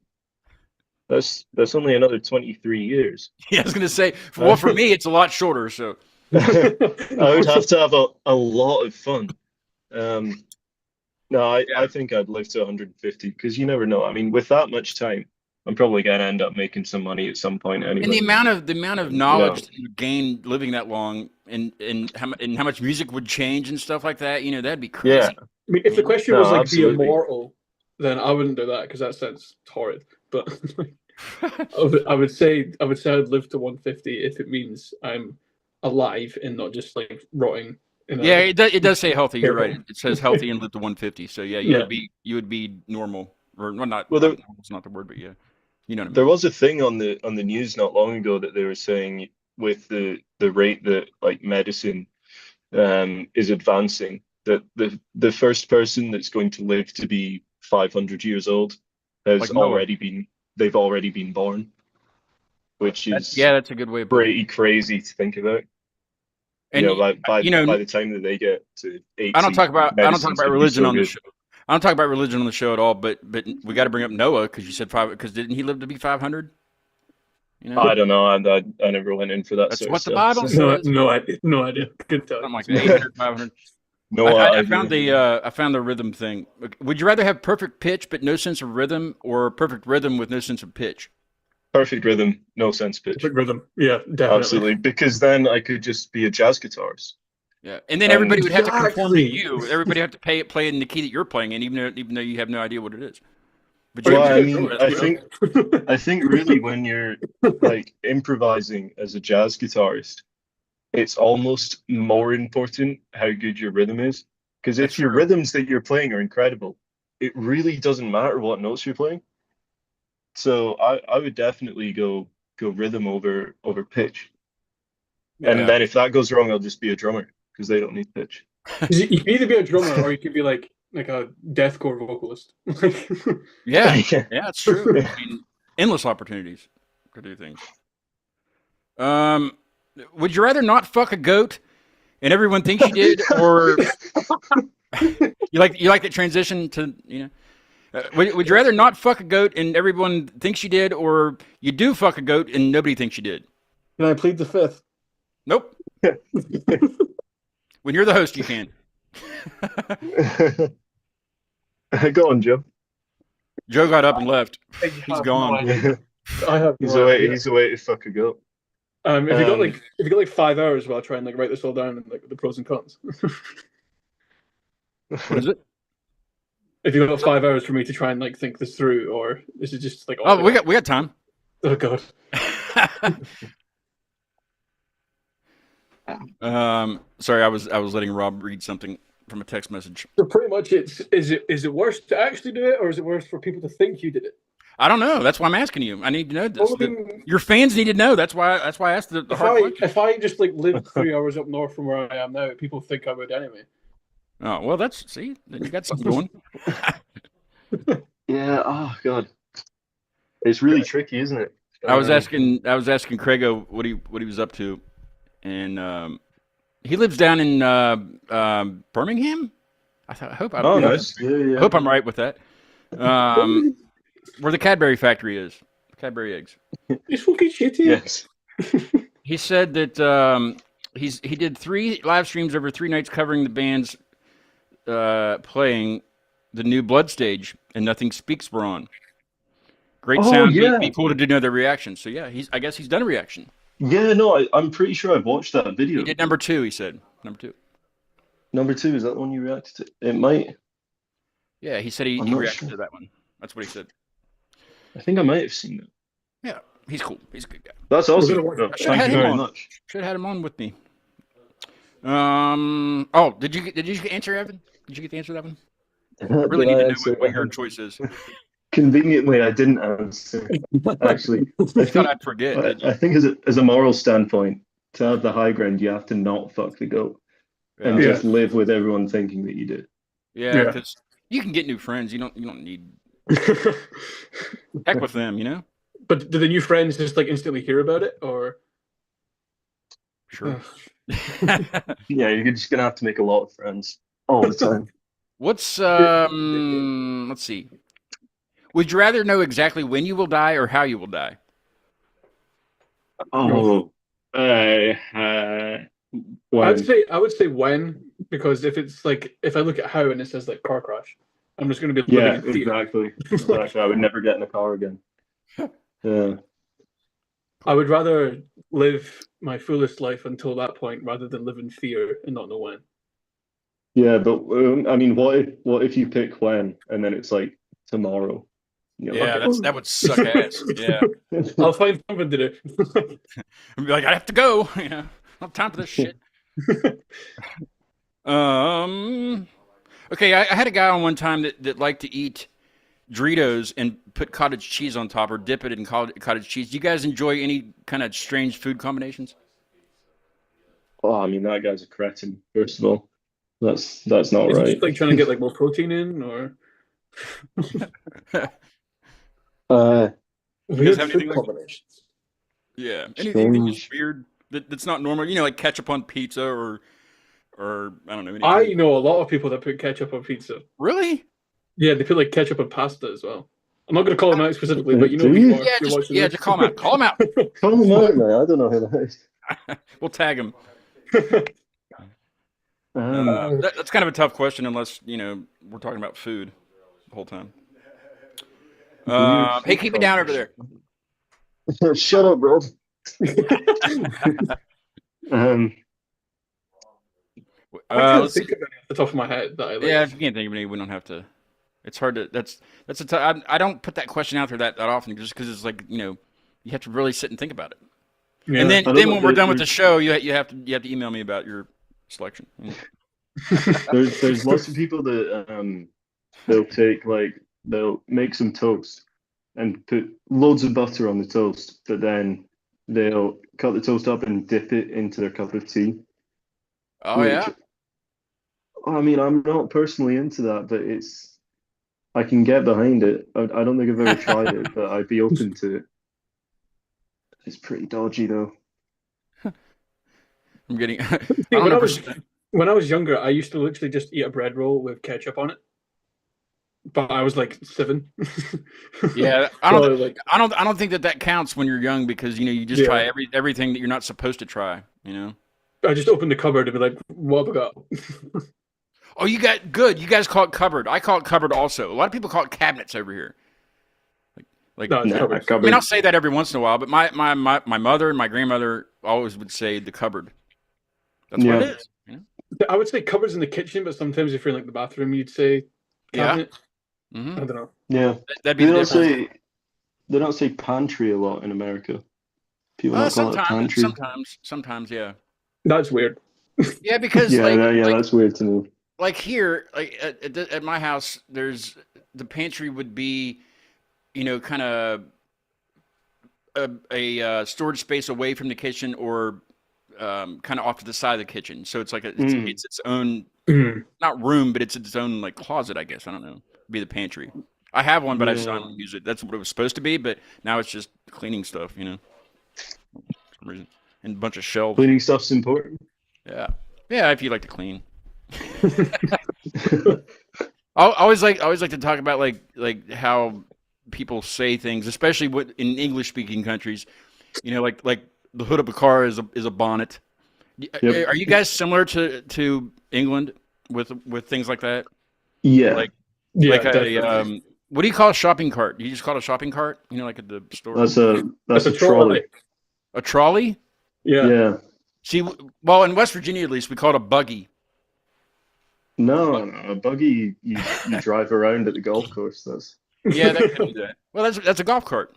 another 23 years. Yeah, I was gonna say. Well, for me, it's a lot shorter. So I would have to have a lot of fun. No, I think I'd live to 150 because you never know. I mean, with that much time, I'm probably gonna end up making some money at some point anyway. And the amount of knowledge that you gain living that long, and how much music would change and stuff like that, that'd be crazy. Yeah. I mean, if the question was like absolutely. be immortal, then I wouldn't do that because that sounds horrid. But I would say I'd live to 150 if it means I'm alive and not just like rotting Yeah, it does say healthy. You're right. Careful. It says healthy and live to 150. So yeah, Yeah. you would be normal, or well, not Well, normal's not the word, but yeah, you know what I there mean. was a thing on the news not long ago that they were saying with the rate that like medicine is advancing, that the first person that's going to live to be 500 years old has Like Noah. they've already been born, which is That's a good way of putting it. pretty crazy to think about. And By you know, by the time that they get to 80, I don't talk about medicine's gonna be religion so on the good. show. I don't talk about religion on the show at all. But we got to bring up Noah because you said five. Because didn't he live to be 500? You know, I don't know. I never went in for that that's sort of what the stuff. Bible No, says. no idea. No idea. Good talk. Something like that, 800, 500. No, I found the rhythm thing. Would you rather have perfect pitch but no sense of rhythm, or perfect rhythm with no sense of pitch? perfect rhythm, no sense pitch. Perfect rhythm. Yeah, definitely. Absolutely, because then I could just be a jazz guitarist. Yeah, and then everybody would have to conform to Exactly. you. Everybody have to play in the key that you're playing in, even though you have no idea what it is. But Or you you Well, could I be a mean, drummer, I you think know? I think really when you're like improvising as a jazz guitarist, it's almost more important how good your rhythm is. Because that's if your true. rhythms that you're playing are incredible, it really doesn't matter what notes you're playing. So I would definitely go rhythm over pitch. And Yeah. then if that goes wrong, I'll just be a drummer because they don't need pitch. 'Cause you could either be a drummer or you could be like a deathcore vocalist. Yeah, Yeah. yeah, it's true. I mean, endless opportunities to do things. Um, would you rather not fuck a goat and everyone thinks you did, or you like that transition to would you rather not fuck a goat and everyone thinks you did, or you do fuck a goat and nobody thinks you did? Can I plead the fifth? Nope. When you're the host, you can. Go on, Joe. Joe got up and left. He's have gone. no idea. I have He's no away. idea. He's away to fuck a goat. If you got like 5 hours, while I try and like write this all down and like the pros and cons. What is it? If you got 5 hours for me to try and like think this through, or is it just like Oh, we got time. oh god. Sorry, I was letting Rob read something from a text message. So pretty much, is it worse to actually do it, or is it worse for people to think you did it? I don't know. That's why I'm asking you. I need to know this. Well, I mean, Your fans need to know. That's why I asked the hard question. if I just like lived 3 hours up north from where I am now, people think I would anyway. Oh well, see, then you got something going. Yeah. Oh God. It's really tricky, isn't it? I was asking Craigo what he was up to, and he lives down in Birmingham. I hope Oh, nice. Yeah. hope I'm right with that. Where the Cadbury factory is, Cadbury eggs. It's fucking shitty. Yes. He said that he did 3 live streams over 3 nights covering the band's playing the new Blood stage, and Nothing Speaks were on. Great sound. Yeah. Be cool to know their reaction. So yeah, I guess he's done a reaction. Yeah. No, I'm pretty sure I've watched that video. He did number 2. He said number 2. Number 2, is that the one you reacted to? It might. Yeah, he said he I'm not reacted sure. to that one. That's what he said. I think I might have seen it. Yeah, he's cool. He's a good guy. That's awesome. gonna watch No, it. Should've thank had you him very on. much. Should have had him on with me. Oh, did you answer, Evan? Did you get the answer to that one? I really need to know what your choice is. Conveniently, I didn't answer. Actually, I Thought think I'd forget. I think as a moral standpoint, to have the high ground, you have to not fuck the goat and Yeah, just live with everyone thinking that you did. yeah, because you can get new friends. You don't need heck with them. But do the new friends just like instantly hear about it, or? Sure. Yeah, you're just gonna have to make a lot of friends all the time. What's let's see. Would you rather know exactly when you will die or how you will die? Oh, I would say when, because if I look at how and it says like car crash, I'm just going to be yeah, living in fear. exactly. I would never get in a car again. Yeah. I would rather live my fullest life until that point rather than live in fear and not know when. Yeah, but I mean, what if you pick when and then it's like tomorrow? Yeah, that would suck ass. Yeah, I'll find something to do. I'd be like, I have to go. I don't have time for this shit. Okay, I had a guy on one time that liked to eat Doritos and put cottage cheese on top or dip it in cottage cheese. Do you guys enjoy any kind of strange food combinations? Oh, I mean, that guy's a cretin, first of all. That's not Is he right. just like trying to get like more protein in, or Uh, You guys weird have food anything like combinations? yeah, anything just strange. weird that's not normal? You know, like ketchup on pizza or I don't know anything. I know a lot of people that put ketchup on pizza. Really? Yeah, they put like ketchup on pasta as well. I'm not going to call them out specifically, but you know Do who you you? are. Yeah, You're watching yeah, this. just call him out. Call him out. Call him out, man. I don't know who that is. We'll tag him. Um, That's kind of a tough question unless we're talking about food the whole time. weird Hey, food keep it down over there. combination. Shut up, bro. Um, I can't Let's see. think of any off the top of my head that I like. Yeah, if you can't think of any, we don't have to. It's hard to. That's a tough. I don't put that question out there that often just because it's like you have to really sit and think about it. Yeah. And I don't then know, when we're done with the there's show, you have to email me about your selection. there's lots of people that they'll make some toast and put loads of butter on the toast, but then they'll cut the toast up and dip it into their cup of tea. Oh Which, yeah. I mean, I'm not personally into that, but I can get behind it. I don't think I've ever tried it, but I'd be open to it. It's pretty dodgy though. I'm getting. I See, don't when I know. was when I was younger, I used to literally just eat a bread roll with ketchup on it. But I was like 7. Yeah, So like, I don't think that counts when you're young because you just yeah, try everything that you're not supposed to try. I just opened the cupboard and be like, "What have I got?" Oh, you got good. You guys call it cupboard. I call it cupboard also. A lot of people call it cabinets over here. Like No, it's Nah, cupboard. I mean, cupboard. I'll say that every once in a while, but my mother and my grandmother always would say the cupboard. That's what Yeah. it is. I would say cupboards in the kitchen, but sometimes if you're in like the bathroom, you'd say Yeah. cabinet. Hmm. I don't know. Yeah. That'd be They the don't difference. they don't say pantry a lot in America. People don't call it a pantry. Sometimes, yeah. That's weird. Yeah, because Yeah, that's weird to me. like here, like at my house, there's the pantry would be, kind of a storage space away from the kitchen or kind of off to the side of the kitchen. So it's like it's its own Mm. not room, but it's its own like closet, I guess. I don't know. Be the pantry. I have one, but I Yeah. don't use it. That's what it was supposed to be, but now it's just cleaning stuff, for some reason, and a bunch of shelves. Cleaning stuff's important. Yeah, yeah. If you like to clean, I always like to talk about like how people say things, especially in English speaking countries. Like the hood of a car is a bonnet. Yep. Are you guys similar to England with things like that? Yeah. Like Yeah, like definitely. what do you call a shopping cart? Do you just call it a shopping cart? Like at the store? That's a That's a trolley. A trolley? Yeah. Yeah. See, well, in West Virginia at least, we call it a buggy. No, a buggy you drive around at the golf course. Yeah, that could be that. Well, that's a golf cart.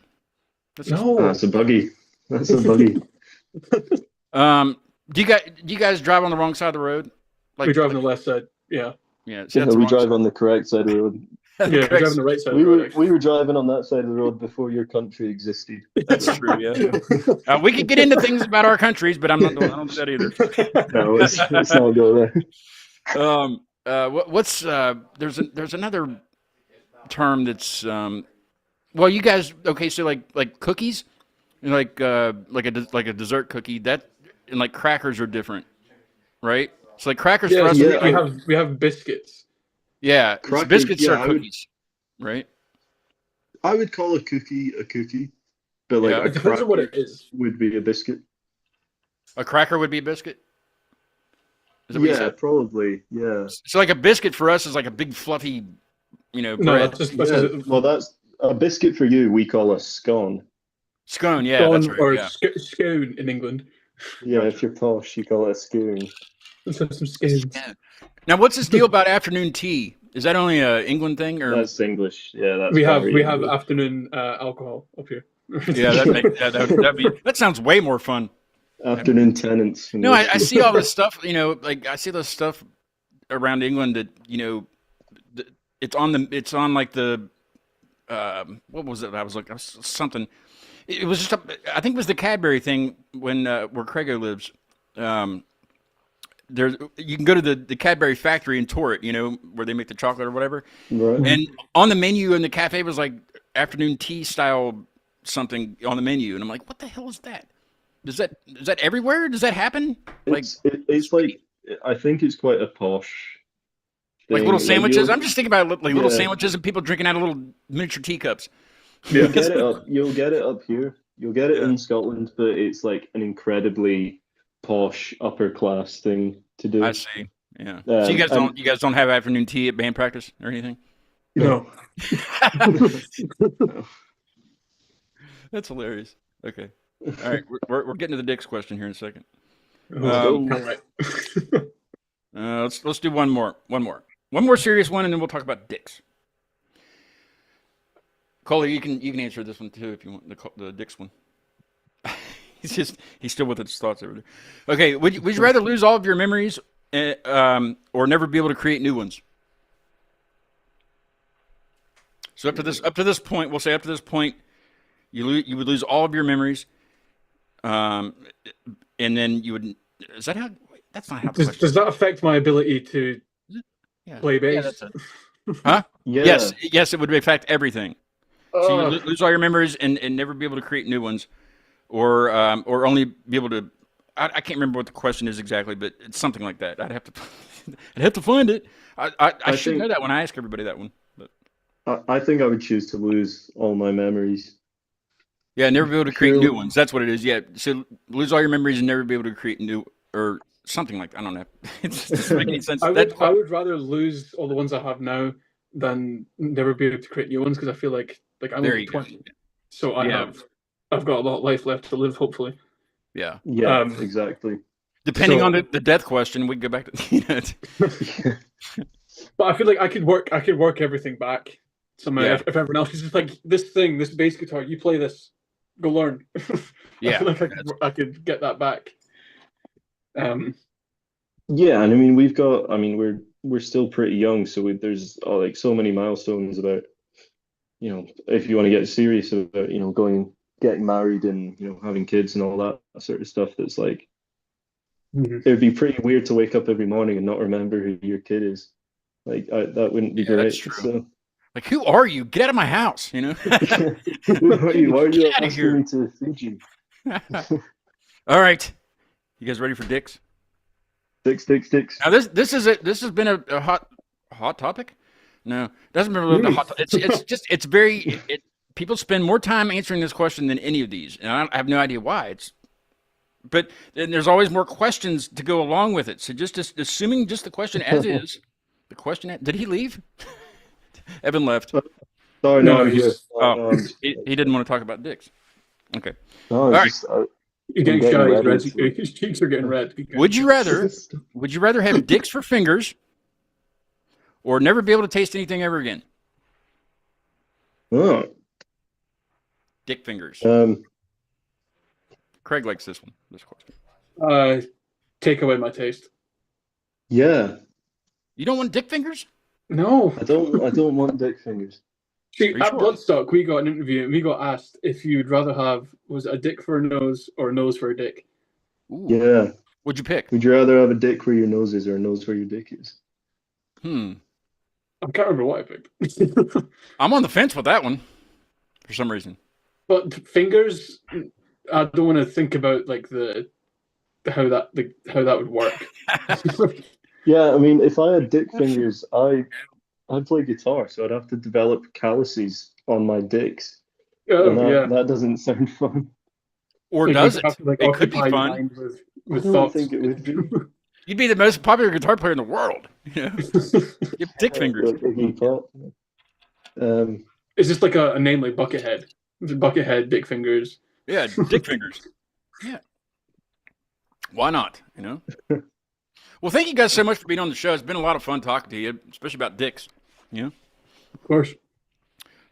That's just, No. That's a buggy. That's a buggy. do you guys drive on the wrong side of the road? We drive on the left side. Yeah. Yeah, see, Yeah, that's the we wrong drive side. on the correct side of the road. Yeah, we drive on the right side of We the road. were Actually. we were driving on that side of the road before your country existed. That's true. Yeah. We could get into things about our countries, but I don't do that either. No, let's not go there. What's there's another term that's well, you guys okay? So like cookies, like a dessert cookie that and like crackers are different, right? So like crackers for Yeah, us, yeah, we have biscuits. yeah, Crackers, biscuits yeah, are cookies, right? I would call a cookie, but like Yeah. a It depends on what cracker it is. would be a biscuit. A cracker would be a biscuit. Is that what you Yeah, said? probably. Yeah. So like a biscuit for us is like a big fluffy, No, bread. that's Yeah. Well, that's a biscuit for you. We call a scone. Scone. Yeah, that's right. or Yeah. scone in England. Yeah, if you're posh, you call it a scone. Let's have some scones. Now, what's this deal about afternoon tea? Is that only a England thing, or That's English. Yeah, that's We have very have English. afternoon alcohol up here. yeah, that sounds way more fun. Afternoon tenants. No, I see all this stuff. Like I see this stuff around England that it's on like the what was it? I was something. It was just I think it was the Cadbury thing when where Craigo lives. There's you can go to the Cadbury factory in Torrit, where they make the chocolate or whatever. Right. And on the menu in the cafe was like afternoon tea style something on the menu, and I'm like, what the hell is that? Is that everywhere? Does that happen? It's like, I think it's quite a posh Like thing. little sandwiches? Like I'm just thinking about like little Yeah. sandwiches and people drinking out of little miniature teacups. Yeah. You'll get it up here. You'll get it Yeah. in Scotland, but it's like an incredibly posh upper class thing to do. I see. Yeah. So you guys don't have afternoon tea at band practice or anything? No. That's hilarious. Okay. All right. We're getting to the Dick's question here in a second. All right. Let's do one more serious one, and then we'll talk about Dick's. Coley, you can answer this one too if you want the Dick's one. He's still with his thoughts over there. Okay, would you rather lose all of your memories, or never be able to create new ones? So up to this point, we'll say up to this point, you would lose all of your memories, and then you would. Is that how? That's not how. Does that affect my ability to play bass? Yeah, that's it. Huh? Yeah. Yes, it would affect everything. So you lose all your memories and never be able to create new ones, or only be able to. I can't remember what the question is exactly, but it's something like that. I'd have to find it. I should know that when I ask everybody that one. But I think I would choose to lose all my memories. yeah, never be able to create new ones. That's what it is. Yeah, so lose all your memories and never be able to create new or something like that. I don't know. It just doesn't make any sense. I would rather lose all the ones I have now than never be able to create new ones, because I feel like I'm There only you go. 20, so Yeah. I've got a lot of life left to live, hopefully. Yeah. Yeah, Um, exactly. Depending So- on the death question, we can go back to. But I feel like I could work everything back somehow. Yeah. If everyone else is just like, this bass guitar, you play this, go learn. Yeah. I feel like I could get that back. Yeah, and I mean we're still pretty young, so there's like so many milestones about, if you want to get serious about, getting married and having kids and all that sort of stuff. That's like, it would be pretty weird to wake up every morning and not remember who your kid is. Like that wouldn't be Yeah, great. that's true. So Like, who are you? Get out of my house, why are you Get outta asking here. me to feed you? All right. You guys ready for Dick's? Sticks. Now this has been a hot topic. No, it hasn't been really a hot. It's very. People spend more time answering this question than any of these, and I have no idea why. But then there's always more questions to go along with it. So just assuming just the question as is, the question. Did he leave? Evan left. Sorry, No, I'm here. he's- He didn't want to talk about dicks. Okay. No, All right. You're getting getting shy. ready Red. to- His cheeks are getting red. Would you rather have dicks for fingers, or never be able to taste anything ever again? Oh, Dick fingers. Craig likes this question. Take away my taste. yeah. You don't want dick fingers? No. I don't want dick fingers. See, Are you at sure? Bloodstock, we got an interview and we got asked if you'd rather have, was it a dick for a nose or a nose for a dick? Ooh. Yeah. What'd you pick? Would you rather have a dick where your nose is or a nose where your dick is? I can't remember what I picked. I'm on the fence with that one for some reason. But fingers, I don't want to think about like how that would work. Yeah, I mean, if I had dick fingers, I'd play guitar, so I'd have to develop calluses on my dicks. And that doesn't sound fun. Or Like, does you'd it? have to, like, It could be occupy your fun. mind with I don't thoughts. think it would be. You'd be the most popular guitar player in the world. You know? You have dick fingers. Like Iggy Pop. It's just like a name like Buckethead. Buckethead, dick fingers. Yeah, dick fingers. Yeah. Why not? You know? Well, thank you guys so much for being on the show. It's been a lot of fun talking to you, especially about dicks. You know? Of course.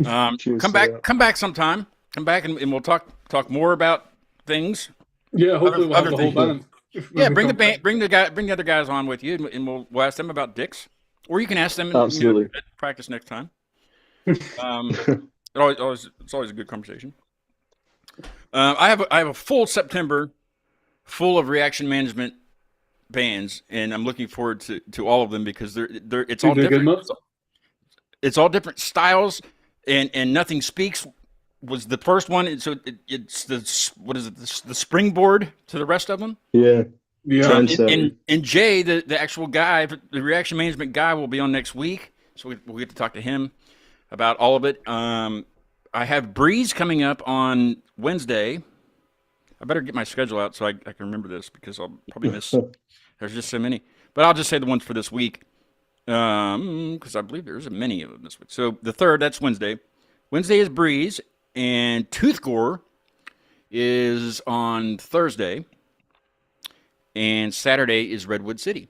Cheers Come to back. that. Come back sometime. Come back and we'll talk more about things. Yeah, hopefully we'll have Other the whole things. band. Yeah, bring the band, bring the other guys on with you, and we'll ask them about dicks, or you can ask them Absolutely. at practice next time. It's always a good conversation. I have a full September full of reaction management bands, and I'm looking forward to all of them because it's all different. It's all different styles, and Nothing Speaks was the first one, and so it's the springboard to the rest of them. Yeah. And Jay, the actual guy, the reaction management guy, will be on next week, so we'll get to talk to him about all of it. I have Breeze coming up on Wednesday. I better get my schedule out so I can remember this because I'll probably miss. There's just so many, but I'll just say the ones for this week because I believe there's many of them this week. So the 3rd, that's Wednesday. Wednesday is Breeze, and Tooth Gore is on Thursday, and Saturday is Redwood City.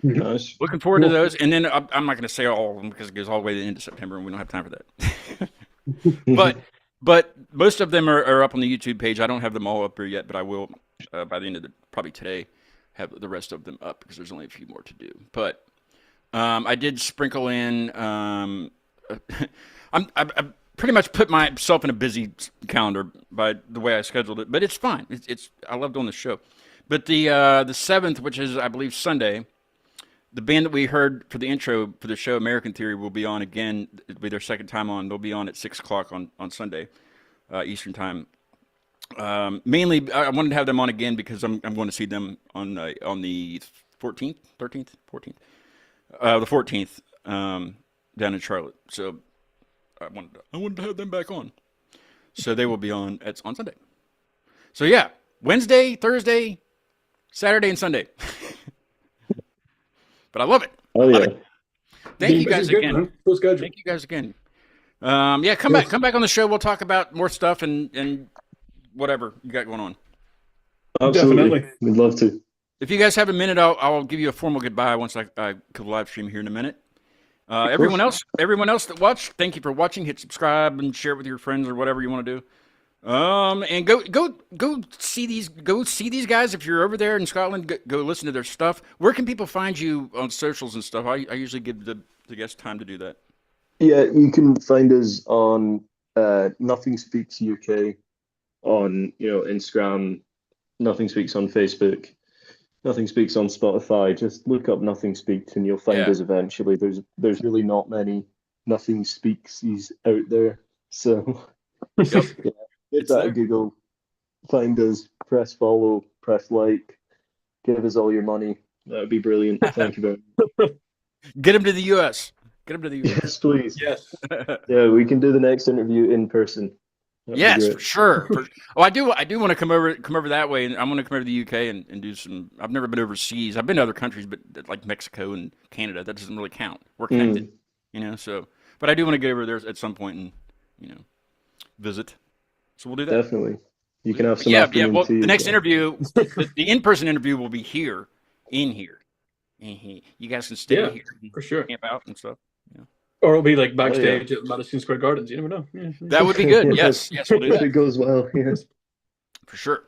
Nice. Looking forward to those, and then I'm not going to say all of them because it goes all the way to the end of September, and we don't have time for that. but most of them are up on the YouTube page. I don't have them all up here yet, but I will by the end of probably today have the rest of them up because there's only a few more to do. But I did sprinkle in. I pretty much put myself in a busy calendar by the way I scheduled it, but it's fine. I love doing the show. But the 7th, which is I believe Sunday, the band that we heard for the intro for the show, American Theory, will be on again. It'll be their second time on. They'll be on at 6 o'clock on Sunday, Eastern time. Mainly, I wanted to have them on again because I'm going to see them on the 14th, 13th, 14th, the 14th down in Charlotte. So I wanted to have them back on. So they will be on Sunday. So yeah, Wednesday, Thursday, Saturday, and Sunday. But I love it. Oh yeah. Thank you guys again. Thank you guys again. Yeah, come back on the show. We'll talk about more stuff and whatever you got going on. Absolutely. Definitely. We'd love to. If you guys have a minute, I'll give you a formal goodbye once I could live stream here in a minute. Everyone else that watched, thank you for watching. Hit subscribe and share it with your friends or whatever you want to do. And go see these guys if you're over there in Scotland. Go listen to their stuff. Where can people find you on socials and stuff? I usually give the guests time to do that. Yeah, you can find us on Nothing Speaks UK on Instagram, Nothing Speaks on Facebook, Nothing Speaks on Spotify. Just look up Nothing Speaks and you'll find us eventually. There's really not many Nothing Speaksies out there, so Yep. yeah, give that a Google, find us, press follow, press like, give us all your money. That would be brilliant. Thank you very much. Get them to the U.S. Yes, please. Yes. Yeah, we can do the next interview in person. That'd be Yes, great. for sure. I do want to come over that way, and I'm going to come over to the UK and do some. I've never been overseas. I've been to other countries, but like Mexico and Canada, that doesn't really count. We're connected, So, but I do want to get over there at some point and visit. So we'll do that. Definitely. You can have some. Yeah. afternoon Well, tea the as next well. interview, the in-person interview, will be here. You guys can stay here, for sure. camp out and stuff. Or it'll be like backstage at Madison Square Gardens. You never know. Yeah. That would be good. Yes, we'll do If that. it goes well, yes. For sure.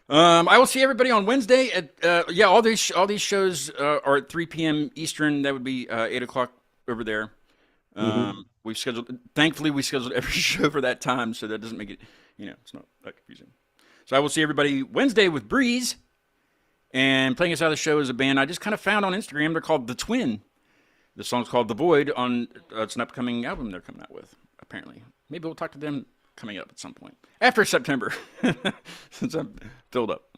I will see everybody on Wednesday at all these shows are at 3 p.m. Eastern. That would be 8 o'clock over there. Thankfully we scheduled every show for that time, so that doesn't make it it's not that confusing. So I will see everybody Wednesday with Breeze, and playing us out of the show is a band I just kind of found on Instagram. They're called The Twin. The song's called The Void. On it's an upcoming album they're coming out with, apparently. Maybe we'll talk to them coming up at some point after September, since I'm filled up.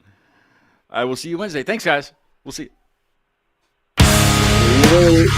I will see you Wednesday. Thanks, guys. We'll see you. See you later.